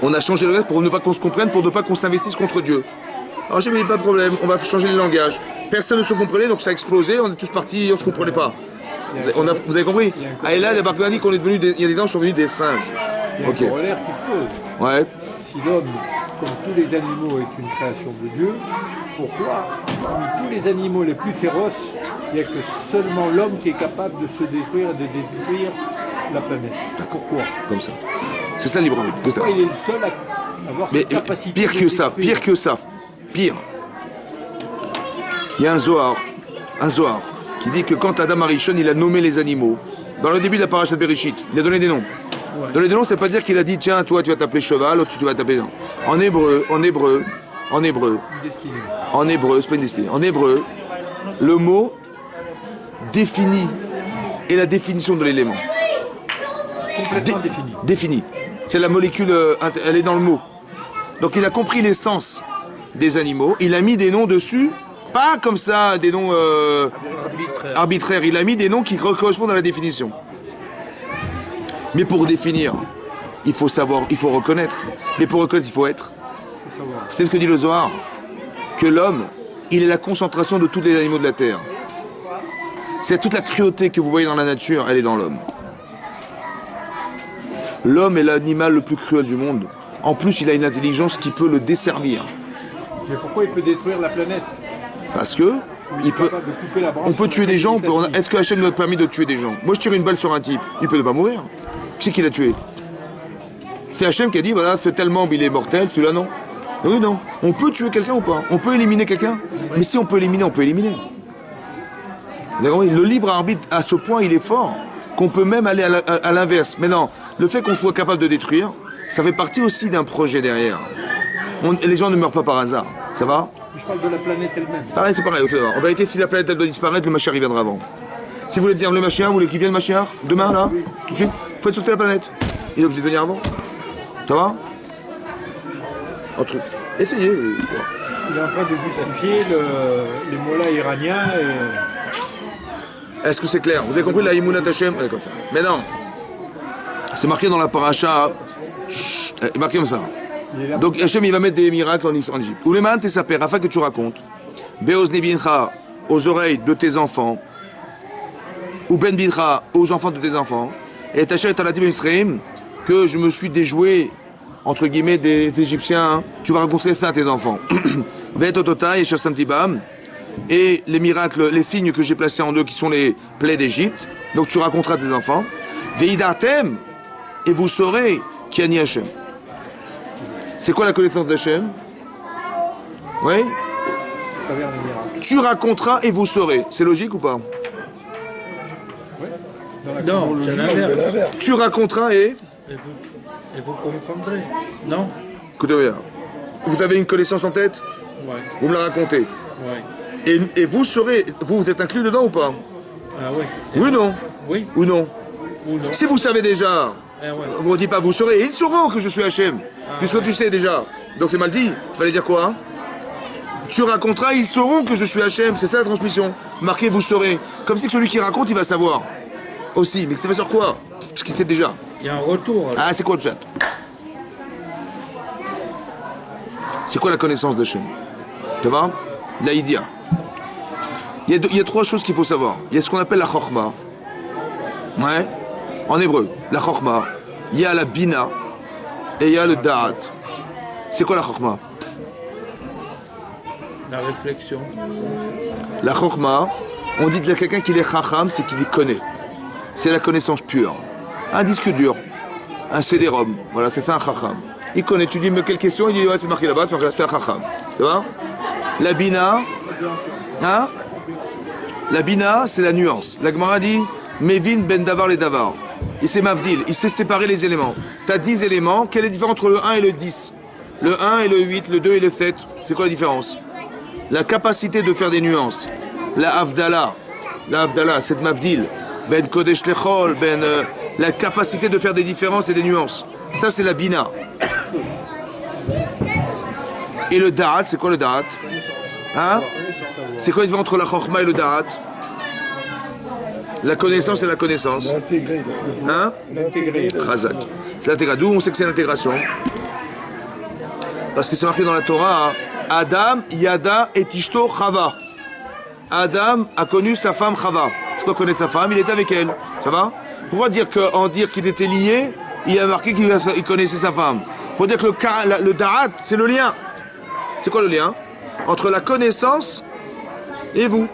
on a changé le langage pour ne pas qu'on se comprenne, pour ne pas qu'on s'investisse contre Dieu. Alors j'ai dit pas de problème, on va changer le langage. Personne ne se comprenait, donc ça a explosé, on est tous partis, on ne se comprenait pas. Vous avez compris? Ah, et là, il a dit qu'on est devenu il y a des gens qui sont venus des singes. Il y a un corollaire qui se pose. Ouais. Si l'homme, comme tous les animaux, est une création de Dieu, pourquoi, parmi tous les animaux les plus féroces, il n'y a que seulement l'homme qui est capable de se détruire, de détruire la planète? Pourquoi? Comme ça. C'est ça libre arbitre, que ça. Pourquoi il est le seul à avoir cette capacité? Pire que ça, pire que ça. Pire. Il y a un Zohar qui dit que quand Adam Arishon, il a nommé les animaux, dans le début de la paracha de Bereshit, il a donné des noms. Ouais. Donner des noms, c'est pas dire qu'il a dit tiens, toi tu vas t'appeler cheval, l'autre tu vas t'appeler non. En hébreu, c'est pas une destinée. En hébreu, le mot définit est la définition de l'élément. Complètement défini. C'est la molécule, elle est dans le mot. Donc il a compris l'essence des animaux, il a mis des noms dessus, pas comme ça, des noms arbitraires. Il a mis des noms qui correspondent à la définition. Mais pour définir, il faut savoir, il faut reconnaître. Mais pour reconnaître, il faut être. C'est ce que dit le Zohar. Que l'homme, il est la concentration de tous les animaux de la terre. C'est toute la cruauté que vous voyez dans la nature, elle est dans l'homme. L'homme est l'animal le plus cruel du monde. En plus, il a une intelligence qui peut le desservir. Mais pourquoi il peut détruire la planète? Parce que Il est capable de couper la branche on peut sur tuer des laquelle gens. il est assis. Est-ce que Hachem nous a permis de tuer des gens? Moi, je tire une balle sur un type. Il peut ne pas mourir. Qui c'est qui l'a tué? C'est Hachem qui a dit voilà, ce tel membre il est mortel, celui-là non. Oui, non. On peut tuer quelqu'un ou pas? On peut éliminer quelqu'un? Mais si on peut éliminer, on peut éliminer. D'accord? Le libre arbitre, à ce point, il est fort qu'on peut même aller à l'inverse. Mais non, le fait qu'on soit capable de détruire, ça fait partie aussi d'un projet derrière. Les gens ne meurent pas par hasard. Ça va? Je parle de la planète elle-même. Pareil, c'est pareil. En vérité, si la planète elle doit disparaître, le Mashiach il viendra avant. Si vous voulez dire le Mashiach, vous voulez qu'il vienne Mashiach? Demain, là? Tout de suite? Faites sauter la planète. Il est obligé de venir avant. Ça va? Entre... Essayez. Il est en train de justifier les mollahs iraniens. Est-ce que c'est clair? Vous avez compris la Imunat Hashem? Comme ça. Mais non. C'est marqué dans la paracha. Chut, c'est marqué comme ça. Donc Hashem il va mettre des miracles en Égypte. Ou les man t'es sapé, afin que tu racontes. Beoz nebincha, aux oreilles de tes enfants. Ou ben bincha, aux enfants de tes enfants. Et Tachet Talati Ben Israël, que je me suis déjoué, entre guillemets, des Égyptiens. Hein. Tu vas raconter ça à tes enfants. Ve'etotota et Shassamtibam. Et les miracles, les signes que j'ai placés en eux, qui sont les plaies d'Égypte. Donc tu raconteras à tes enfants. Veidatem, et vous saurez qui a ni Hashem. C'est quoi la connaissance d'Hachem? Oui? Tu raconteras et vous saurez. C'est logique ou pas? Non, c'est l'inverse. Tu raconteras Et vous comprendrez. Non? Écoutez, regarde. Vous avez une connaissance en tête? Ouais. Vous me la racontez. Ouais. Et vous saurez. Vous êtes inclus dedans ou pas? Ah oui. Oui ou non? Oui Ou non? ou non? Si vous savez déjà, Ah ouais. vous ne dites pas vous saurez. Ils sauront que je suis Hachem. Puisque tu sais déjà. Donc c'est mal dit. Il fallait dire quoi? Tu raconteras, ils sauront que je suis Hachem. C'est ça la transmission. Marqué vous saurez. Comme si que celui qui raconte, il va savoir. Aussi. Mais c'est pas sur quoi? Parce qu'il sait déjà. Il y a un retour. Ah, c'est quoi le chat? C'est quoi la connaissance d'Hachem? Tu vois? La idea. Il y a trois choses qu'il faut savoir. Il y a ce qu'on appelle la chorma. Ouais. En hébreu, la chorma. Il y a la bina. Et il y a le da'at. C'est quoi la chorma? La réflexion. La chorma, on dit de quelqu'un qu'il est chacham, c'est qu'il y connaît. C'est la connaissance pure. Un disque dur, un CD-ROM, voilà, c'est ça un chacham. Il connaît, tu dis, mais quelle question? Il dit, ouais, c'est marqué là-bas, c'est un chacham. Tu vois? La bina, hein? La bina, c'est la nuance. La Gemara dit, Mevin ben davar les davar. Il sait mavdil, il sait séparer les éléments. Tu as 10 éléments, quelle est la différence entre le 1 et le 10? Le 1 et le 8, le 2 et le 7, c'est quoi la différence? La capacité de faire des nuances. La Havdalah, c'est Mavdil. Ben Kodesh Lechol, la capacité de faire des différences et des nuances. Ça, c'est la Bina. Et le Da'at, c'est quoi le Da'at? Hein? C'est quoi la différence entre la Chokhma et le Da'at? La connaissance et la connaissance. L'intégrer. Hein? L'intégrer. Chazak. C'est l'intégration. D'où on sait que c'est l'intégration? Parce que c'est marqué dans la Torah, Adam, Yada et Ishto Chava. Adam a connu sa femme Chava. C'est quoi connaître sa femme? Il était avec elle. Ça va? Pourquoi dire qu'il était lié, il a marqué qu'il connaissait sa femme? Pour dire que le Da'at, c'est le lien. C'est quoi le lien? Entre la connaissance et vous.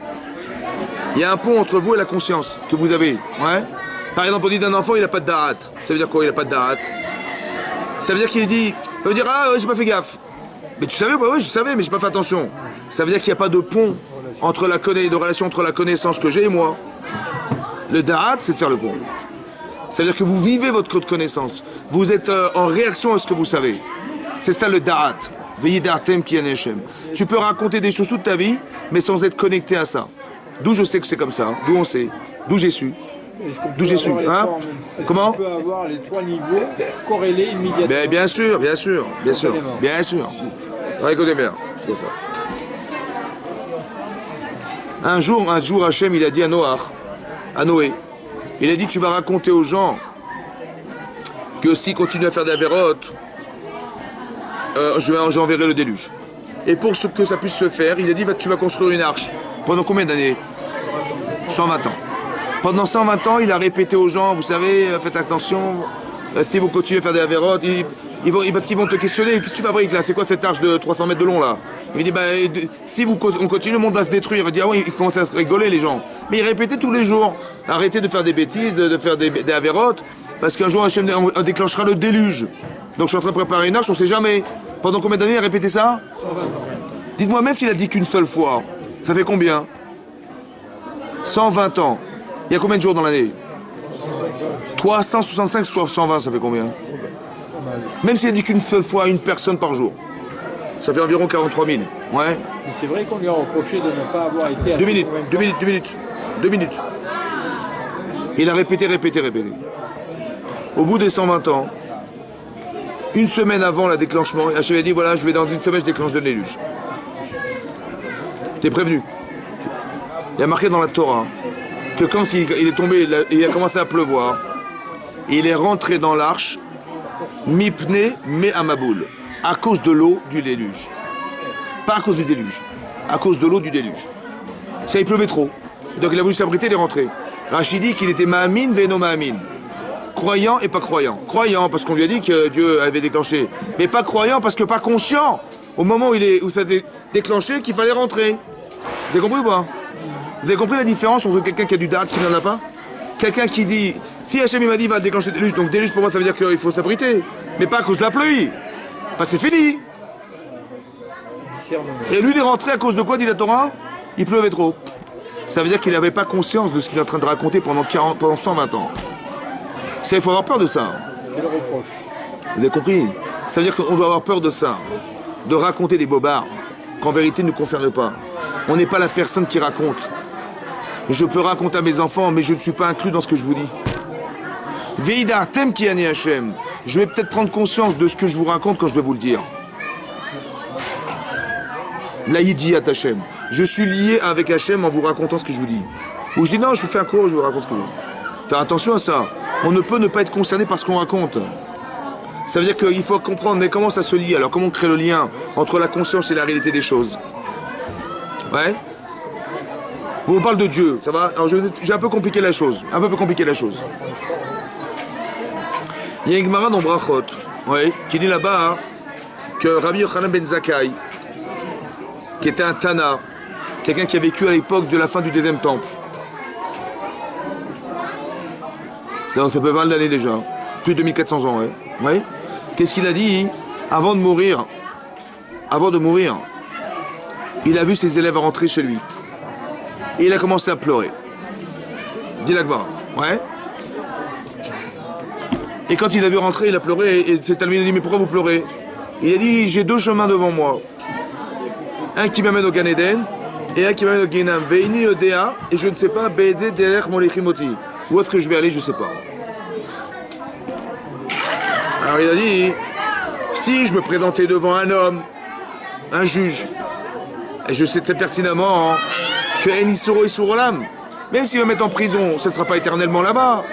Il y a un pont entre vous et la conscience que vous avez. Ouais? Par exemple, on dit d'un enfant, il n'a pas de Da'at. Ça veut dire quoi? Il n'a pas de Da'at. Ça veut dire qu'il dit, ça veut dire, ah ouais, j'ai pas fait gaffe. Mais tu savais? Bah oui, je savais, mais j'ai pas fait attention. Ça veut dire qu'il n'y a pas de pont entre de relation entre la connaissance que j'ai et moi. Le da'at, c'est de faire le pont. Ça veut dire que vous vivez votre connaissance. Vous êtes en réaction à ce que vous savez. C'est ça le da'at. Veillez da'atem ki Hashem. Tu peux raconter des choses toute ta vie, mais sans être connecté à ça. D'où je sais que c'est comme ça. D'où on sait. D'où j'ai su. D'où j'ai su. Hein? Comment? On peut avoir les trois niveaux corrélés immédiatement. Ben, bien sûr. Bien sûr. Écoutez bien. C'est comme ça. Un jour, Hachem, il a dit à Noé, il a dit, tu vas raconter aux gens que s'ils continuent à faire des avérotes, j'enverrai le déluge. Et pour que ça puisse se faire, il a dit, tu vas construire une arche. Pendant combien d'années? 120 ans. Pendant 120 ans, il a répété aux gens, vous savez, faites attention, si vous continuez à faire des avérotes, Parce qu'ils vont te questionner, qu'est-ce que tu fabriques là? C'est quoi cette arche de 300 mètres de long là? Il dit, bah, si on continue, le monde va se détruire. Il dit, ah oui, ils commencent à se rigoler les gens. Mais il répétait tous les jours, arrêtez de faire des bêtises, de faire des avérotes, parce qu'un jour Hachem déclenchera le déluge. Donc je suis en train de préparer une arche, on sait jamais. Pendant combien d'années il a répété ça? Dites-moi, même s'il a dit qu'une seule fois, ça fait combien? 120 ans. Il y a combien de jours dans l'année? 365 soit 120, ça fait combien? Même s'il a dit qu'une seule fois, une personne par jour. Ça fait environ 43 000. Ouais. Mais c'est vrai qu'on lui a reproché de ne pas avoir été... 2 minutes, 2 minutes. Il a répété. Au bout des 120 ans, une semaine avant le déclenchement, Hachem a dit, voilà, je vais dans une semaine, je déclenche le déluge. T'es prévenu. Il y a marqué dans la Torah que quand il est tombé, il a commencé à pleuvoir, il est rentré dans l'arche, mipne me amaboul, à cause de l'eau du déluge. Pas à cause du déluge, à cause de l'eau du déluge. Ça, il pleuvait trop. Donc il a voulu s'abriter, il est rentré. Rachid dit qu'il était ma'amin ve'no ma'amin. Croyant et pas croyant. Croyant parce qu'on lui a dit que Dieu avait déclenché. Mais pas croyant parce que pas conscient. Au moment où ça a déclenché, qu'il fallait rentrer. Vous avez compris ou pas? Vous avez compris la différence entre quelqu'un qui a du date qui n'en a pas? Quelqu'un qui dit, si Hachem m'a dit va déclencher le déluge, donc déluge pour moi ça veut dire qu'il faut s'abriter. Mais pas à cause de la pluie. Parce que c'est fini. Et lui il est rentré à cause de quoi, dit la Torah? Il pleuvait trop. Ça veut dire qu'il n'avait pas conscience de ce qu'il est en train de raconter pendant 120 ans. Ça, il faut avoir peur de ça. Vous avez compris? Ça veut dire qu'on doit avoir peur de ça. De raconter des bobards qu'en vérité ne nous concernent pas. On n'est pas la personne qui raconte. Je peux raconter à mes enfants, mais je ne suis pas inclus dans ce que je vous dis. Veidartem ki ani Hachem. Je vais peut-être prendre conscience de ce que je vous raconte quand je vais vous le dire. Laïdi at Hachem. Je suis lié avec Hachem en vous racontant ce que je vous dis. Ou je dis non, je vous fais un cours, je vous raconte ce que je vous dis. Faire attention à ça. On ne peut ne pas être concerné par ce qu'on raconte. Ça veut dire qu'il faut comprendre, mais comment ça se lie? Alors comment on crée le lien entre la conscience et la réalité des choses? Ouais. Vous me parlez de Dieu, ça va? Alors j'ai un peu compliqué la chose. Il y a une Gemara dans Brachot, ouais, qui dit là-bas que Rabbi Yochanan ben Zakkai, qui était un Tana, quelqu'un qui a vécu à l'époque de la fin du deuxième temple. Ça fait pas mal d'années déjà, plus de 2400 ans, ouais. Ouais. Qu'est-ce qu'il a dit? Avant de mourir, il a vu ses élèves rentrer chez lui. Et il a commencé à pleurer. Dit la Gemara. Ouais. Et quand il a vu rentrer, il a pleuré. Et cet ami a dit, mais pourquoi vous pleurez? Il a dit, j'ai deux chemins devant moi. Un qui m'amène au Gan Eden et un qui m'amène au Guénam. Veini Odea, et je ne sais pas, Bede Derech Molechimoti. Où est-ce que je vais aller, je ne sais pas. Alors il a dit, si je me présentais devant un homme, un juge, et je sais très pertinemment que Enisoro Isurolam, même s'il va me mettre en prison, ce ne sera pas éternellement là-bas.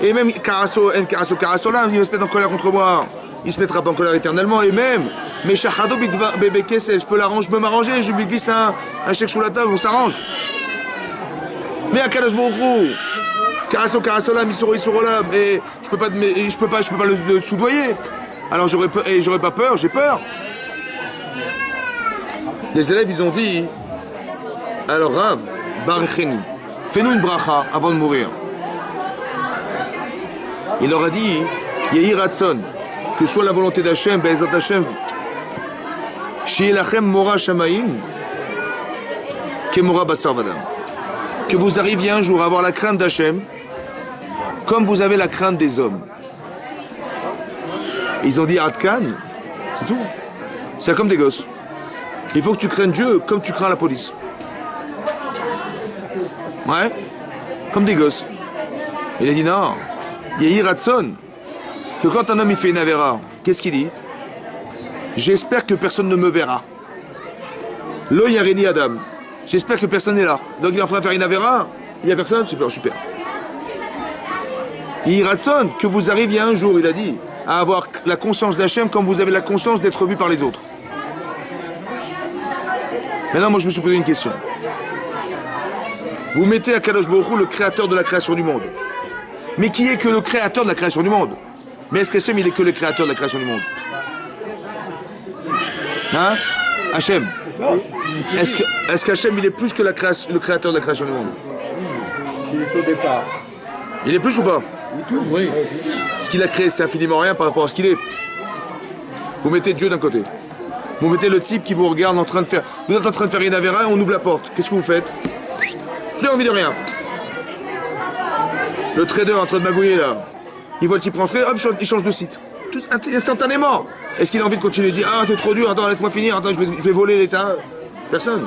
Et même Karasolam, il va se mettre en colère contre moi, il ne se mettra pas en colère éternellement. Et même, mais Shachado Bébé Kessel, je peux m'arranger, je lui glisse un chèque sous la table, on s'arrange. Mais à Kadosh Baruch Hu, Karasolam, Isurolam, et je peux pas le soudoyer. Alors j'aurais pas peur, j'ai peur. Les élèves, ils ont dit, alors Rav, Barichenu, fais-nous une bracha avant de mourir. Il leur a dit, Yehi Ratson, que soit la volonté d'Hachem, Be'ezat Hachem, Shielachem Mora Shamaim, Kemora Basar Vadam. Que vous arriviez un jour à avoir la crainte d'Hachem, comme vous avez la crainte des hommes. Ils ont dit Adkan, c'est tout. C'est comme des gosses. Il faut que tu craignes Dieu comme tu crains la police. Ouais, comme des gosses. Il a dit non. Yehi Ratson, que quand un homme il fait une avéra, qu'est-ce qu'il dit? J'espère que personne ne me verra. Lo Yarini Adam. J'espère que personne n'est là. Donc il est en train de faire une avéra, il n'y a personne, super, super. Yehi Ratson, que vous arriviez un jour, il a dit, à avoir la conscience d'Hachem comme vous avez la conscience d'être vu par les autres. Maintenant, moi je me suis posé une question. Vous mettez à Kadosh Baruch Hu le créateur de la création du monde. Mais qui est que le créateur de la création du monde? Mais est-ce qu'Hachem il est que le créateur de la création du monde? Hein? Hachem. Est-ce qu'Hachem il est plus que le créateur de la création du monde? S'il est au départ. Il est plus ou pas? Oui. Ce qu'il a créé, c'est infiniment rien par rapport à ce qu'il est. Vous mettez Dieu d'un côté. Vous mettez le type qui vous regarde en train de faire... Vous êtes en train de faire une avéra et on ouvre la porte. Qu'est-ce que vous faites? Plus envie de rien. Le trader en train de magouiller là. Il voit le type rentrer, hop, il change de site. Tout, instantanément. Est-ce qu'il a envie de continuer? Il dit, ah c'est trop dur, attends, laisse-moi finir, attends, je vais voler l'État. Personne.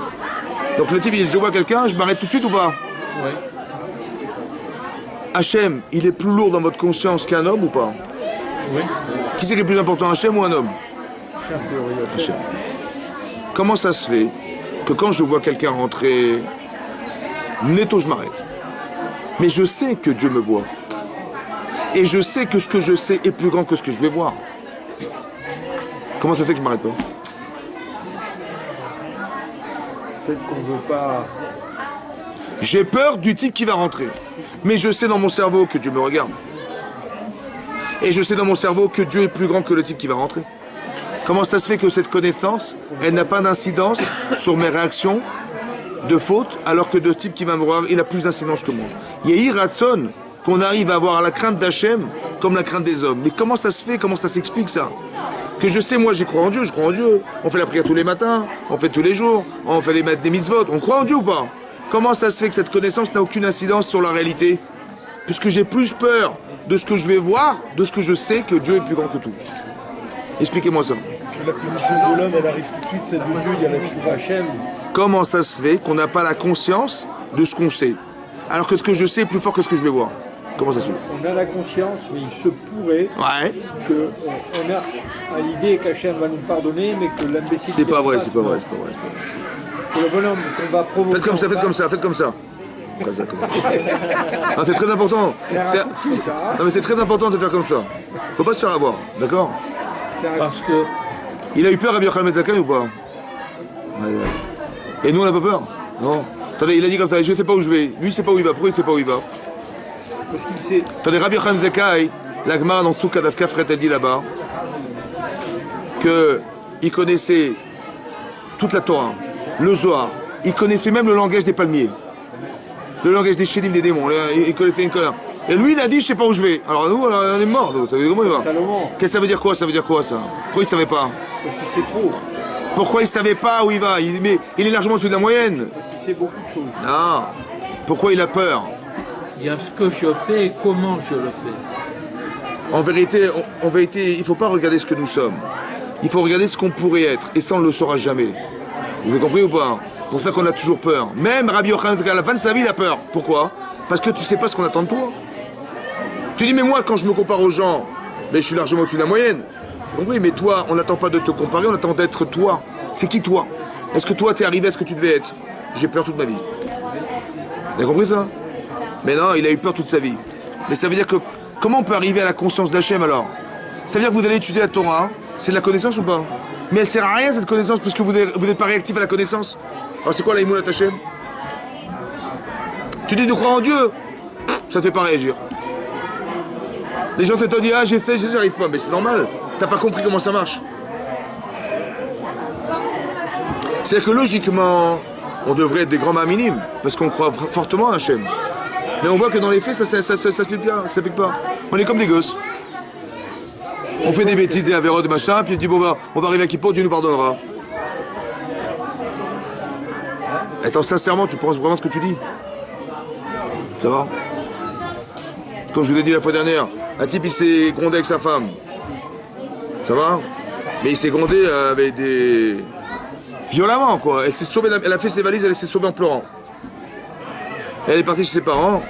Donc le type il dit, je vois quelqu'un, je m'arrête tout de suite ou pas? Oui. Hachem, il est plus lourd dans votre conscience qu'un homme ou pas? Oui. Qui c'est qui est plus important, Hachem ou un homme? Hachem. Comment ça se fait que quand je vois quelqu'un rentrer, netto je m'arrête? Mais je sais que Dieu me voit. Et je sais que ce que je sais est plus grand que ce que je vais voir. Comment ça se fait que je m'arrête pas? Peut-être qu'on ne veut pas... J'ai peur du type qui va rentrer. Mais je sais dans mon cerveau que Dieu me regarde. Et je sais dans mon cerveau que Dieu est plus grand que le type qui va rentrer. Comment ça se fait que cette connaissance, elle n'a pas d'incidence sur mes réactions de faute, alors que le type qui va me voir, il a plus d'incidence que moi? Yehi Ratson, qu'on arrive à avoir la crainte d'Hachem comme la crainte des hommes. Mais comment ça se fait? Comment ça s'explique ça? Que je sais, moi, j'y crois en Dieu, je crois en Dieu. On fait la prière tous les matins, on fait tous les jours, on fait des mitzvot. On croit en Dieu ou pas? Comment ça se fait que cette connaissance n'a aucune incidence sur la réalité? Puisque j'ai plus peur de ce que je vais voir, de ce que je sais que Dieu est plus grand que tout. Expliquez-moi ça. Parce que la punition de l'homme, elle arrive tout de suite, celle de Dieu, il y a la tchouva. Hachem, Comment ça se fait qu'on n'a pas la conscience de ce qu'on sait, alors que ce que je sais est plus fort que ce que je vais voir? Comment ça se fait? on a la conscience, mais il se pourrait Ouais. qu'on a à l'idée qu'Hachem va nous pardonner, mais que l'imbécile... C'est pas vrai, qui c'est pas passe, vrai, non. c'est pas vrai. Que le bonhomme qu'on va provoquer... Faites comme ça, en faites comme face, ça, faites comme ça. Après ça, Ah, c'est très important. C'est un raccourci, ça. Hein. Non mais c'est très important de faire comme ça. Faut pas se faire avoir, d'accord? C'est un Parce que Il a eu peur Rabbi Yochanan ben Zakkai ou pas? Ouais. Et nous on n'a pas peur? Non. Attendez, il a dit comme ça, je sais pas où je vais. Lui il sait pas où il va, pourquoi il sait pas où il va? Parce qu'il sait... Attendez, Rabbi Yochanan ben Zakkai, la Gemara dans Soukha Daf Kafret, elle dit là-bas qu'il connaissait toute la Torah, le Zohar, il connaissait même le langage des palmiers, le langage des chélim des démons, il connaissait une colère. Et lui il a dit je sais pas où je vais. Alors nous on est morts, nous. Ça veut dire comment il va? Salomon, Qu'est-ce que ça veut dire quoi? Ça veut dire quoi ça? Pourquoi il savait pas? parce qu'il sait trop, Pourquoi il savait pas où il va? Mais il est largement au-dessus de la moyenne. parce qu'il sait beaucoup de choses. Non. Pourquoi il a peur? il y a ce que je fais et comment je le fais. En vérité, il ne faut pas regarder ce que nous sommes. Il faut regarder ce qu'on pourrait être. Et ça, on ne le saura jamais. Vous avez compris ou pas? C'est pour ça qu'on a toujours peur. Même Rabbi Yochanan, à la fin de sa vie, il a peur. Pourquoi? Parce que tu ne sais pas ce qu'on attend de toi. Tu dis, mais moi, quand je me compare aux gens, mais je suis largement au-dessus de la moyenne. Oui, mais toi, on n'attend pas de te comparer, on attend d'être toi. C'est qui toi? Est-ce que toi, tu es arrivé à ce que tu devais être? J'ai peur toute ma vie. Vous avez compris ça? Mais non, il a eu peur toute sa vie. Mais ça veut dire que, comment on peut arriver à la conscience d'Hachem alors? Ça veut dire que vous allez étudier la Torah, c'est de la connaissance ou pas? Mais elle sert à rien cette connaissance parce que vous n'êtes pas réactif à la connaissance. Alors c'est quoi la Imouna Hachem? Tu dis de croire en Dieu, ça ne fait pas réagir. Les gens s'étonnent, ah j'essaie, j'y arrive pas, mais c'est normal, t'as pas compris comment ça marche. C'est-à-dire que logiquement, on devrait être des grands minimes, parce qu'on croit fortement à Hachem. Mais on voit que dans les faits, ça s'applique pas. On est comme des gosses. On fait des bêtises, des avérotes, des machins, puis on dit bon bah, on va arriver à Kippour, Dieu nous pardonnera. Attends, sincèrement, tu penses vraiment ce que tu dis? Ça va? Comme je vous l'ai dit la fois dernière, un type il s'est grondé avec sa femme. Ça va? Mais il s'est grondé avec des... violemment quoi. Elle s'est sauvée, elle a fait ses valises, elle s'est sauvée en pleurant. Elle est partie chez ses parents.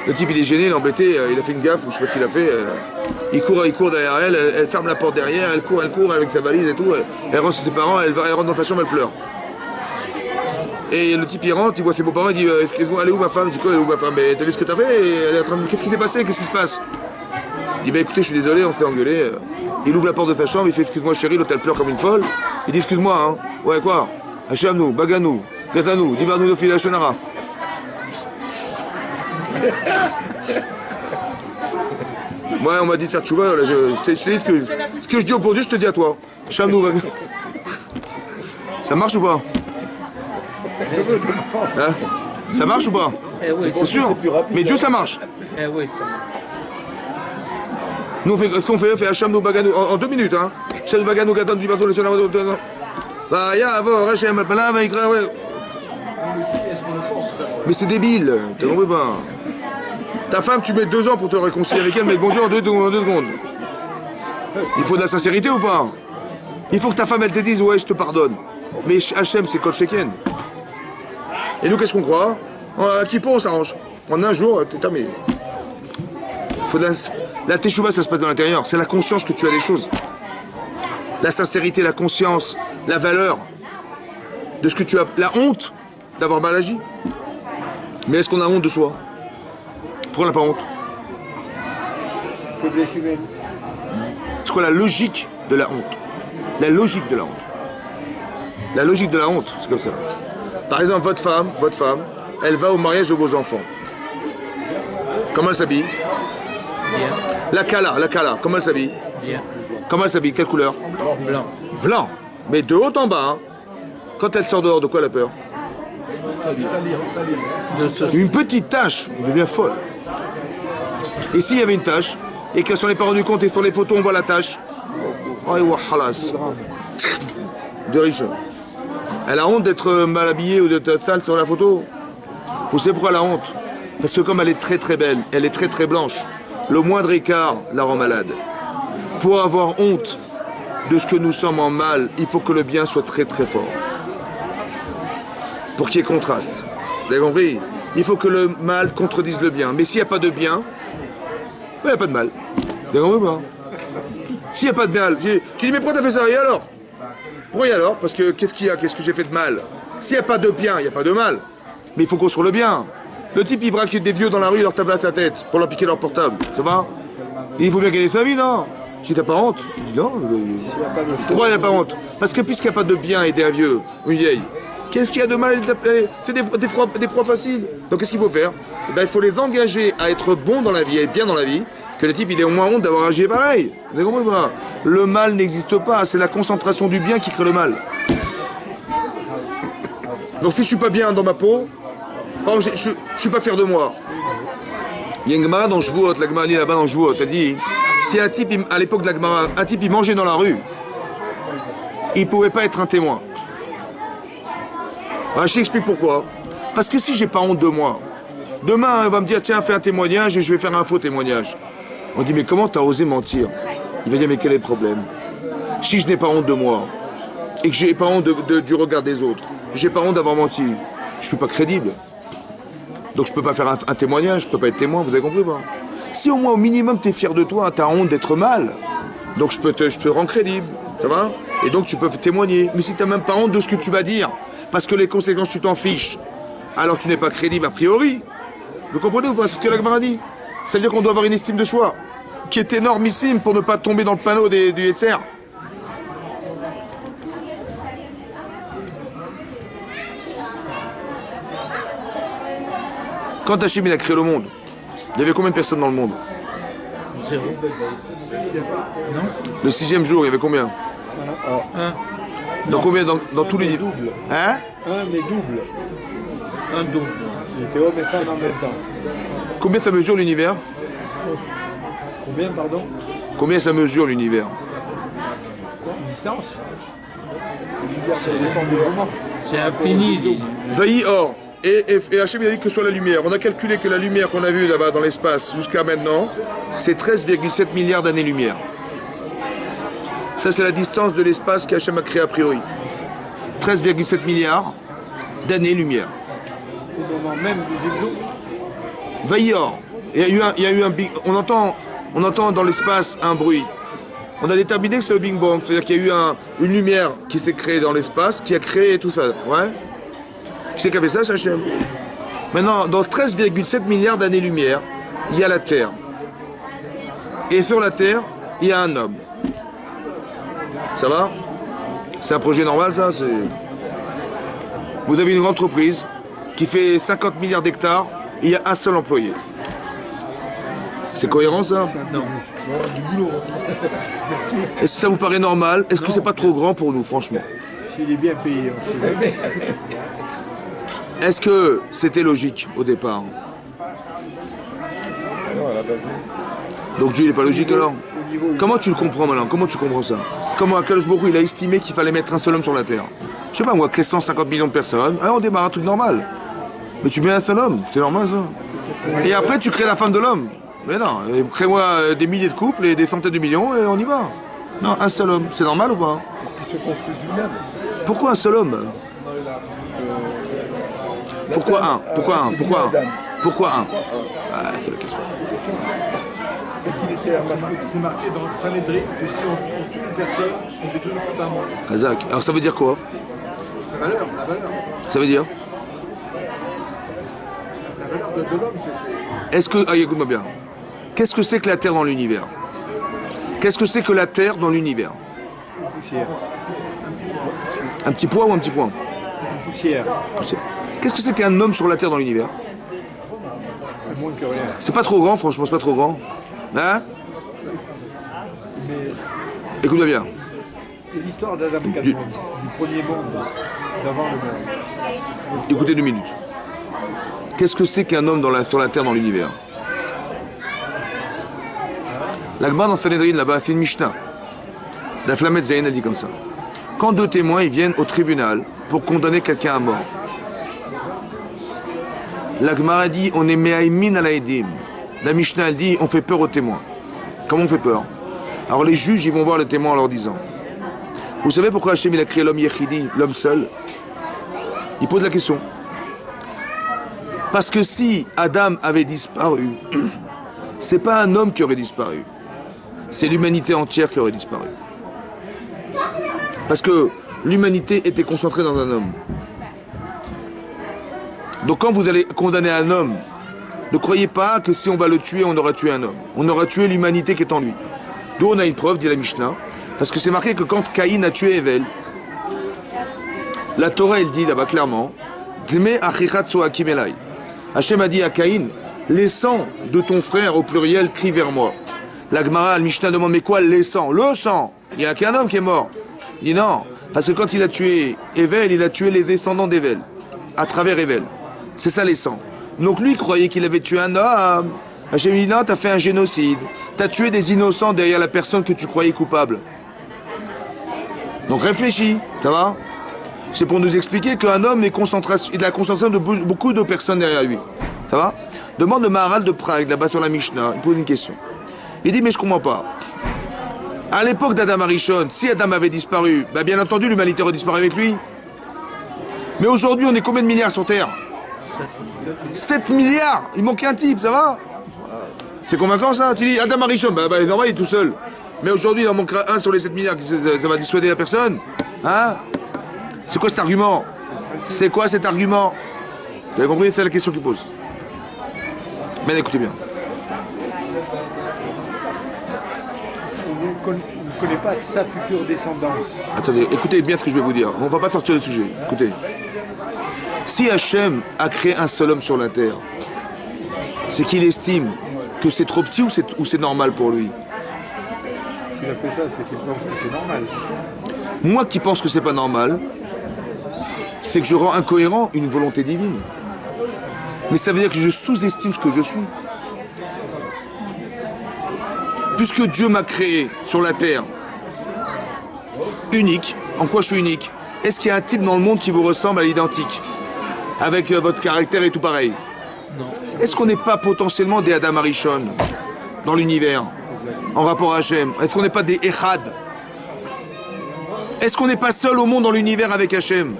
Le type il est gêné, il est embêté, il a fait une gaffe ou je sais pas ce qu'il a fait. Il court derrière elle, elle ferme la porte derrière, elle court avec sa valise et tout. Elle rentre chez ses parents, elle rentre dans sa chambre, elle pleure. Et le type il rentre, il voit ses beaux-parents, il dit excuse-moi, elle est où ma femme? Je dis quoi, elle est où ma femme? Mais t'as vu ce que t'as fait? Elle est en train de... Qu'est-ce qui s'est passé? Qu'est-ce qui se passe? Il dit bah écoutez, je suis désolé, on s'est engueulé. Il ouvre la porte de sa chambre, il fait excuse-moi chérie, l'autre elle pleure comme une folle. Il dit excuse-moi, hein. Ouais quoi? Hachamnou, Baganou, Gazanou, Dibarnou de Fila Shonara. Moi on m'a dit de faire tchouva, là, je te dis ce que je dis au pour Dieu, je te dis à toi. Hachamnou, Baganou. Ça marche ou pas? Hein? Ça marche ou pas? Eh oui, C'est sûr. Mais Dieu, ça marche. eh oui, ça marche. Nous, ce qu'on fait, on fait Hacham nous Bagano en 2 minutes. Hein. Hacham nous Bagano, Gatan, du bateau, le Shalom, bah, ya, avant, Hachem, là, ouais. Mais c'est débile, t'as compris pas? Ta femme, tu mets 2 ans pour te réconcilier avec elle, mais bon Dieu, en 2 secondes. Il faut de la sincérité ou pas? Il faut que ta femme, elle te dise, ouais, je te pardonne. Mais Hachem, c'est Kol Sheken. Et nous, qu'est-ce qu'on croit? À Kippour, on s'arrange. En un jour, t'es terminé. Faut de la teshuva, ça se passe dans l'intérieur. C'est la conscience que tu as des choses. La sincérité, la conscience, la valeur de ce que tu as. La honte d'avoir mal agi. Mais est-ce qu'on a honte de soi? Pourquoi on n'a pas honte? Faiblesse humaine. C'est quoi la logique de la honte? La logique de la honte. La logique de la honte, c'est comme ça. Par exemple, votre femme, elle va au mariage de vos enfants. Comment elle s'habille? Bien, La kala, comment elle s'habille? bien. Comment elle s'habille? Quelle couleur? Blanc. Blanc. Mais de haut en bas, hein. Quand elle sort dehors, de quoi elle a peur? De ce... Une petite tache, elle devient folle. Et s'il y avait une tache, et qu'elle s'en est pas rendu compte, et sur les photos on voit la tache, oh, halas. De riche. Elle a honte d'être mal habillée ou d'être sale sur la photo. Vous savez pourquoi elle a honte? Parce que comme elle est très très belle, elle est très très blanche, le moindre écart la rend malade. Pour avoir honte de ce que nous sommes en mal, il faut que le bien soit très très fort. Pour qu'il y ait contraste. Vous avez compris? Il faut que le mal contredise le bien. Mais s'il n'y a pas de bien, il n'y a pas de mal. Vous avez compris ou pas? S'il n'y a pas de mal, tu dis mais pourquoi t'as fait ça? Et alors? Pourquoi et alors? Parce que qu'est-ce qu'il y a? Qu'est-ce que j'ai fait de mal? S'il n'y a pas de bien, il n'y a pas de mal. Mais il faut construire le bien. Le type il braque des vieux dans la rue, il leur tape la tête pour leur piquer leur portable. Ça va? Et il faut bien gagner sa vie, non? Si t'as pas honte, je dis non. Pourquoi il n'y a pas honte? Parce que puisqu'il n'y a pas de bien à aider un vieux, une vieille, qu'est-ce qu'il y a de mal? C'est des proies faciles. Donc qu'est-ce qu'il faut faire? Eh ben, il faut les engager à être bons dans la vie, à être bien dans la vie, que le type il ait au moins honte d'avoir agi pareil. Vous avez compris ou pas? Le mal n'existe pas, c'est la concentration du bien qui crée le mal. Donc si je suis pas bien dans ma peau, par exemple, je suis pas fier de moi. Il y a une Gemara dans Shvuot, la Gemara dit là-bas dans Shvuot, elle dit, si un type, à l'époque de la Gemara, un type il mangeait dans la rue, il pouvait pas être un témoin. Ah, je t'explique pourquoi. Parce que si j'ai pas honte de moi, demain on va me dire tiens fais un témoignage et je vais faire un faux témoignage. On dit mais comment t'as osé mentir? Il va dire mais quel est le problème? Si je n'ai pas honte de moi et que j'ai pas honte du regard des autres, j'ai pas honte d'avoir menti, je suis pas crédible. Donc je peux pas faire un témoignage, je peux pas être témoin, vous avez compris ou pas? Si au moins au minimum tu es fier de toi, tu as honte d'être mal, donc je te rends crédible, ça va? Et donc tu peux témoigner. Mais si tu n'as même pas honte de ce que tu vas dire, parce que les conséquences tu t'en fiches, alors tu n'es pas crédible a priori. Vous comprenez ou pas ce que la Gemara dit? C'est-à-dire qu'on doit avoir une estime de soi qui est énormissime pour ne pas tomber dans le panneau du Yetzer. Quand Hachem il a créé le monde, il y avait combien de personnes dans le monde? 0. Non? Le 6e jour, il y avait combien? 1. Dans combien? Dans tous les niveaux? Hein? Un mais double. Un double. Il était homme et femme en même temps. Combien ça mesure l'univers? Combien, pardon? Combien ça mesure l'univers? Une distance? Ça dépend du moment. C'est infini. Vailly or. Et Hachem il a dit que soit la lumière. On a calculé que la lumière qu'on a vue là-bas dans l'espace jusqu'à maintenant, c'est 13,7 milliards d'années-lumière. Ça, c'est la distance de l'espace qu'Hachem a créé a priori. 13,7 milliards d'années-lumière. Au moment même des exos. Vailly or. Il y a eu un big... On entend dans l'espace un bruit. On a déterminé que c'est le Big Bang. C'est-à-dire qu'il y a eu une lumière qui s'est créée dans l'espace, qui a créé tout ça. Ouais? Qui c'est qui a fait ça, c'est Hachem. Maintenant, dans 13,7 milliards d'années-lumière, il y a la Terre. Et sur la Terre, il y a un homme. Ça va? C'est un projet normal, ça? Vous avez une entreprise qui fait 50 milliards d'hectares et il y a un seul employé. C'est cohérent, ça? Non. Est-ce que ça vous paraît normal? Est-ce que c'est pas trop grand pour nous, franchement? S'il est bien payé, on sait. Est-ce que c'était logique au départ? Non, à la base. Donc Dieu il n'est pas logique alors? Au niveau Comment tu le comprends maintenant? Comment tu comprends ça? Comment Akadosh Baruch Hu, il a estimé qu'il fallait mettre un seul homme sur la terre? Je sais pas moi, créer 150 millions de personnes, on démarre un truc normal. Mais tu mets un seul homme, c'est normal ça. Et après tu crées la femme de l'homme. Mais non, crée-moi des milliers de couples et des centaines de millions et on y va. Non, un seul homme, c'est normal ou pas? Qui se construisent lui-même. Pourquoi un seul homme? Pourquoi un? Pourquoi un? Pourquoi un? Pourquoi un? Ah, c'est la question. Est-ce qu'il était hermaphrodite? C'est marqué dans Sanhedrin que si on tue une personne, on détruit tout un monde. Razak. Alors ça veut dire quoi? La valeur, la valeur. Ça veut dire? La valeur de l'homme, c'est... Est-ce que... Ah, écoute-moi bien. Qu'est-ce que c'est que la Terre dans l'univers? Qu'est-ce que c'est que la Terre dans l'univers? poussière. Un petit poids ou un petit point? Poussière. Poussière. Qu'est-ce que c'est qu'un homme sur la Terre dans l'univers? Moins que rien. C'est pas trop grand, franchement, c'est pas trop grand. Hein? Mais Écoute-moi bien. l'histoire d'Adam Kadmon, du premier monde, d'avant le monde. Écoutez 2 minutes. Qu'est-ce que c'est qu'un homme sur la Terre dans l'univers? L'Agma dans Sanhedrin, là-bas, c'est une Mishnah. La Flamet Zayn a dit comme ça. Quand 2 témoins ils viennent au tribunal pour condamner quelqu'un à mort, l'Agma a dit on est me'aymin ala edim. La Mishnah elle dit on fait peur aux témoins. Comment on fait peur? Alors les juges ils vont voir le témoin en leur disant vous savez pourquoi Hachem il a créé l'homme Yechidi, l'homme seul? Il pose la question. Parce que si Adam avait disparu, c'est pas un homme qui aurait disparu, c'est l'humanité entière qui aurait disparu. Parce que l'humanité était concentrée dans un homme. Donc quand vous allez condamner un homme, ne croyez pas que si on va le tuer, on aura tué un homme. On aura tué l'humanité qui est en lui. D'où on a une preuve, dit la Mishnah, parce que c'est marqué que quand Caïn a tué Evel, la Torah elle dit là-bas clairement, Dme achichat soakim elai. Hachem a dit à Caïn, les sangs de ton frère au pluriel crient vers moi. La Gemara, le Mishnah demande mais quoi les sangs? Le sang. Il n'y a qu'un homme qui est mort. Il dit non, parce que quand il a tué Evel, il a tué les descendants d'Evel, à travers Evel. C'est ça les sangs. Donc lui croyait qu'il avait tué un homme. Hachem dit non, t'as fait un génocide. T'as tué des innocents derrière la personne que tu croyais coupable. Donc réfléchis, ça va? C'est pour nous expliquer qu'un homme est il a la concentration de beaucoup de personnes derrière lui. Ça va? Demande le Maharal de Prague, là-bas sur la Mishnah, il pose une question. Il dit mais je comprends pas. À l'époque d'Adam Arishon, si Adam avait disparu, bah bien entendu l'humanité aurait disparu avec lui. Mais aujourd'hui on est combien de milliards sur Terre? 7 milliards. Il manque un type, ça va? C'est convaincant ça? Tu dis Adam Arishon, bah il est tout seul. Mais aujourd'hui il en manquera un sur les 7 milliards, ça va dissuader la personne? Hein? C'est quoi cet argument? C'est quoi cet argument? Vous avez compris? C'est la question qu'il pose. Mais écoutez bien. On ne connaît pas sa future descendance. Attendez, écoutez bien ce que je vais vous dire. On ne va pas sortir du sujet. Écoutez. Si Hachem a créé un seul homme sur la terre, c'est qu'il estime que c'est trop petit ou c'est normal pour lui? S'il a fait ça, c'est qu'il pense que c'est normal. Moi qui pense que c'est pas normal, c'est que je rends incohérent une volonté divine. Mais ça veut dire que je sous-estime ce que je suis. Puisque Dieu m'a créé sur la terre unique, en quoi je suis unique? Est-ce qu'il y a un type dans le monde qui vous ressemble à l'identique? Avec votre caractère et tout pareil? Non. Est-ce qu'on n'est pas potentiellement des Adam Arishon dans l'univers, en rapport à Hachem? Est-ce qu'on n'est pas des Echad? Est-ce qu'on n'est pas seul au monde dans l'univers avec Hachem?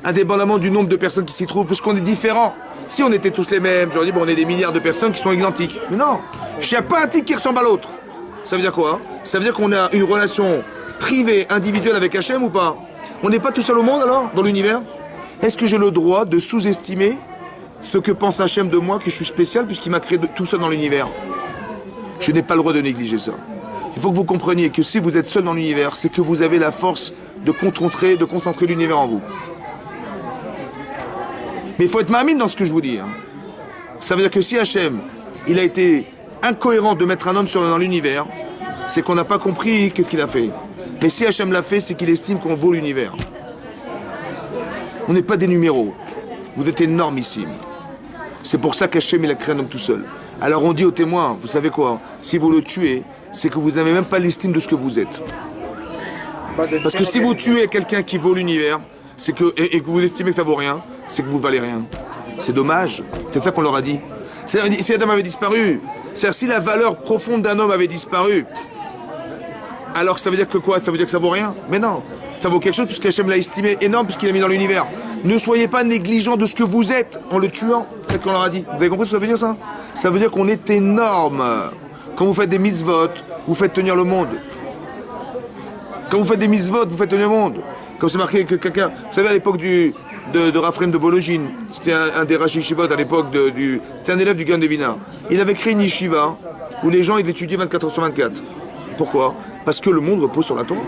Indépendamment du nombre de personnes qui s'y trouvent, puisqu'on est différents. Si on était tous les mêmes, j'aurais dit bon, on est des milliards de personnes qui sont identiques. Mais non, il n'y a pas un type qui ressemble à l'autre. Ça veut dire quoi? Ça veut dire qu'on a une relation privée, individuelle avec Hachem ou pas? On n'est pas tout seul au monde alors, dans l'univers? Est-ce que j'ai le droit de sous-estimer ce que pense Hachem de moi, que je suis spécial puisqu'il m'a créé tout seul dans l'univers? Je n'ai pas le droit de négliger ça. Il faut que vous compreniez que si vous êtes seul dans l'univers, c'est que vous avez la force de concentrer l'univers en vous. Mais il faut être mamine dans ce que je vous dis. Hein. Ça veut dire que si Hachem, il a été incohérent de mettre un homme dans l'univers, c'est qu'on n'a pas compris qu'est-ce qu'il a fait. Mais si Hachem l'a fait, c'est qu'il estime qu'on vaut l'univers. On n'est pas des numéros. Vous êtes énormissimes. C'est pour ça qu'Hachem il a créé un homme tout seul. Alors on dit aux témoins, vous savez quoi, si vous le tuez, c'est que vous n'avez même pas l'estime de ce que vous êtes. Parce que si vous tuez quelqu'un qui vaut l'univers, c'est que, et que vous estimez que ça vaut rien, c'est que vous valez rien. C'est dommage. C'est ça qu'on leur a dit. Si Adam avait disparu, c'est-à-dire si la valeur profonde d'un homme avait disparu, alors ça veut dire que quoi? Ça veut dire que ça vaut rien? Mais non, ça vaut quelque chose puisque Hachem l'a estimé énorme puisqu'il l'a mis dans l'univers. Ne soyez pas négligents de ce que vous êtes en le tuant. C'est ce qu'on leur a dit. Vous avez compris ce que ça veut dire ça? Ça veut dire qu'on est énorme. Quand vous faites des mitzvot, vous faites tenir le monde. Quand vous faites des mitzvot, vous faites tenir le monde. Comme c'est marqué que quelqu'un... Vous savez, à l'époque de Raphaël de Vologine, c'était un des Rashi Shivot à l'époque c'était un élève du Gan Devina. Il avait créé une yeshiva où les gens ils étudiaient 24 heures sur 24. Pourquoi? Parce que le monde repose sur la Torah.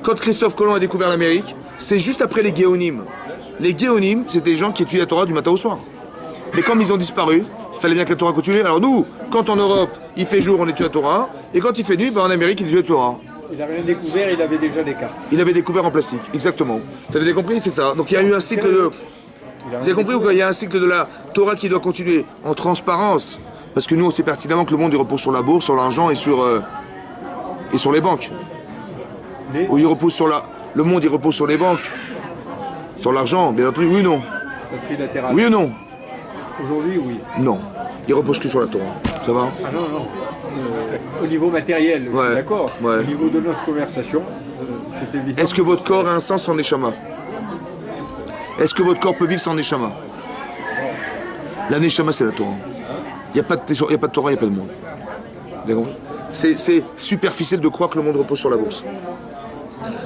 Quand Christophe Colomb a découvert l'Amérique, c'est juste après les Géonim. Les Géonim, c'était des gens qui étudiaient la Torah du matin au soir. Mais comme ils ont disparu, il fallait bien que la Torah continue. Alors nous, quand en Europe, il fait jour, on étudie la Torah, et quand il fait nuit, en Amérique, il étudie la Torah. Il n'a rien découvert, il avait déjà des cartes. Il avait découvert en plastique, exactement. Vous avez compris? C'est ça. Donc il y a eu un cycle de... Vous avez compris ou quoi? Il y a un cycle de la Torah qui doit continuer en transparence. Parce que nous, on sait pertinemment que le monde il repose sur la bourse, sur l'argent et sur les banques. Où il repose sur le monde, il repose sur les banques. Sur l'argent, bien entendu, oui ou non? Oui ou non? Aujourd'hui, oui. Non. Il repose que sur la Torah. Ça va? Ah non, non. Au niveau matériel, je suis d'accord. Ouais. Au niveau de notre conversation, c'est évident. Est-ce que votre corps a un sens sans Neshama? Est-ce que votre corps peut vivre sans Neshama? La Neshama, c'est la Torah. Il n'y a pas de Torah, il n'y a pas de monde. D'accord? C'est superficiel de croire que le monde repose sur la bourse.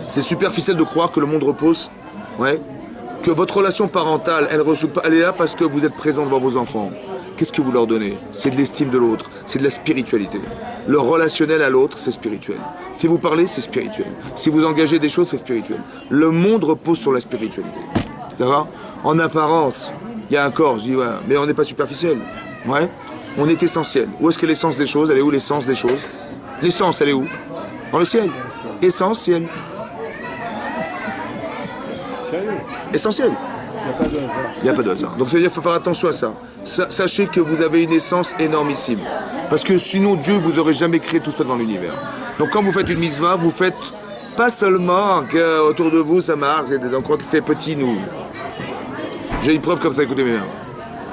C'est superficiel de croire que le monde repose, que votre relation parentale, elle est là parce que vous êtes présent devant vos enfants. Qu'est-ce que vous leur donnez? C'est de l'estime de l'autre, c'est de la spiritualité. Le relationnel à l'autre, c'est spirituel. Si vous parlez, c'est spirituel. Si vous engagez des choses, c'est spirituel. Le monde repose sur la spiritualité. Ça va? En apparence, il y a un corps, je dis ouais, mais on n'est pas superficiel. Ouais? On est essentiel. Où est-ce que l'essence des choses? Elle est où l'essence des choses? L'essence, elle est où? Dans le ciel. Essentiel. Sérieux? Essentiel. Il n'y a pas de hasard. Il n'y a pas de hasard. Donc ça veut dire qu'il faut faire attention à ça. Sachez que vous avez une essence énormissime. Parce que sinon Dieu vous aurait jamais créé tout ça dans l'univers. Donc quand vous faites une mitzvah, vous faites pas seulement qu'autour de vous ça marche, on croit que c'est petit nous. J'ai une preuve comme ça, écoutez bien.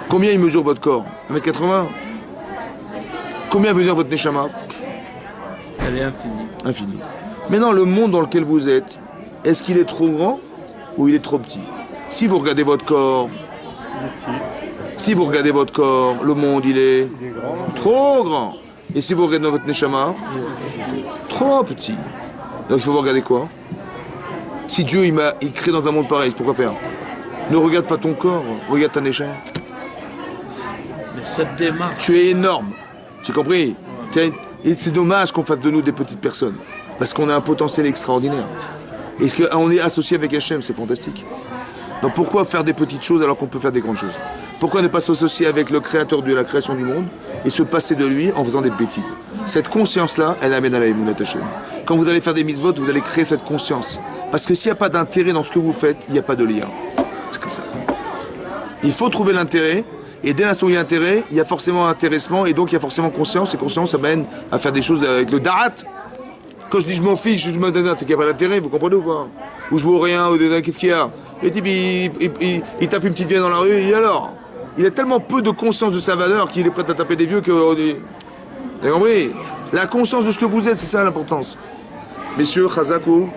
Combien il mesure votre corps? 1m80? Combien veut dire votre neshama? Elle est infinie. Infini. Maintenant, le monde dans lequel vous êtes, est-ce qu'il est trop grand ou il est trop petit? Si vous regardez votre corps, le monde il est trop grand. Et si vous regardez votre neshama, trop petit. Donc il faut vous regarder quoi? Si Dieu il crée dans un monde pareil, pourquoi faire? Ne regarde pas ton corps, regarde ta neshama. Mais cette démarche... Tu es énorme, tu as compris? Et c'est dommage qu'on fasse de nous des petites personnes, parce qu'on a un potentiel extraordinaire. Et qu'on est associé avec Hachem, c'est fantastique. Donc pourquoi faire des petites choses alors qu'on peut faire des grandes choses? Pourquoi ne pas s'associer avec le créateur de la création du monde et se passer de lui en faisant des bêtises? Cette conscience-là, elle amène à la Emunat Hachem. Quand vous allez faire des mitzvot, vous allez créer cette conscience. Parce que s'il n'y a pas d'intérêt dans ce que vous faites, il n'y a pas de lien. C'est comme ça. Il faut trouver l'intérêt, et dès l'instant où il y a intérêt, il y a forcément intéressement, et donc il y a forcément conscience, et conscience amène à faire des choses avec le darat. Quand je dis je m'en fiche, je me donne, c'est qu'il n'y a pas d'intérêt, vous comprenez ou pas? Ou je vaux rien, ou qu'est-ce qu'il y a? Et le type, il tape une petite vieille dans la rue, et alors? Il a tellement peu de conscience de sa valeur qu'il est prêt à taper des vieux que... Vous avez compris? La conscience de ce que vous êtes, c'est ça l'importance. Messieurs, Chazakou.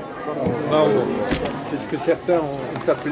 C'est ce que certains ont appelé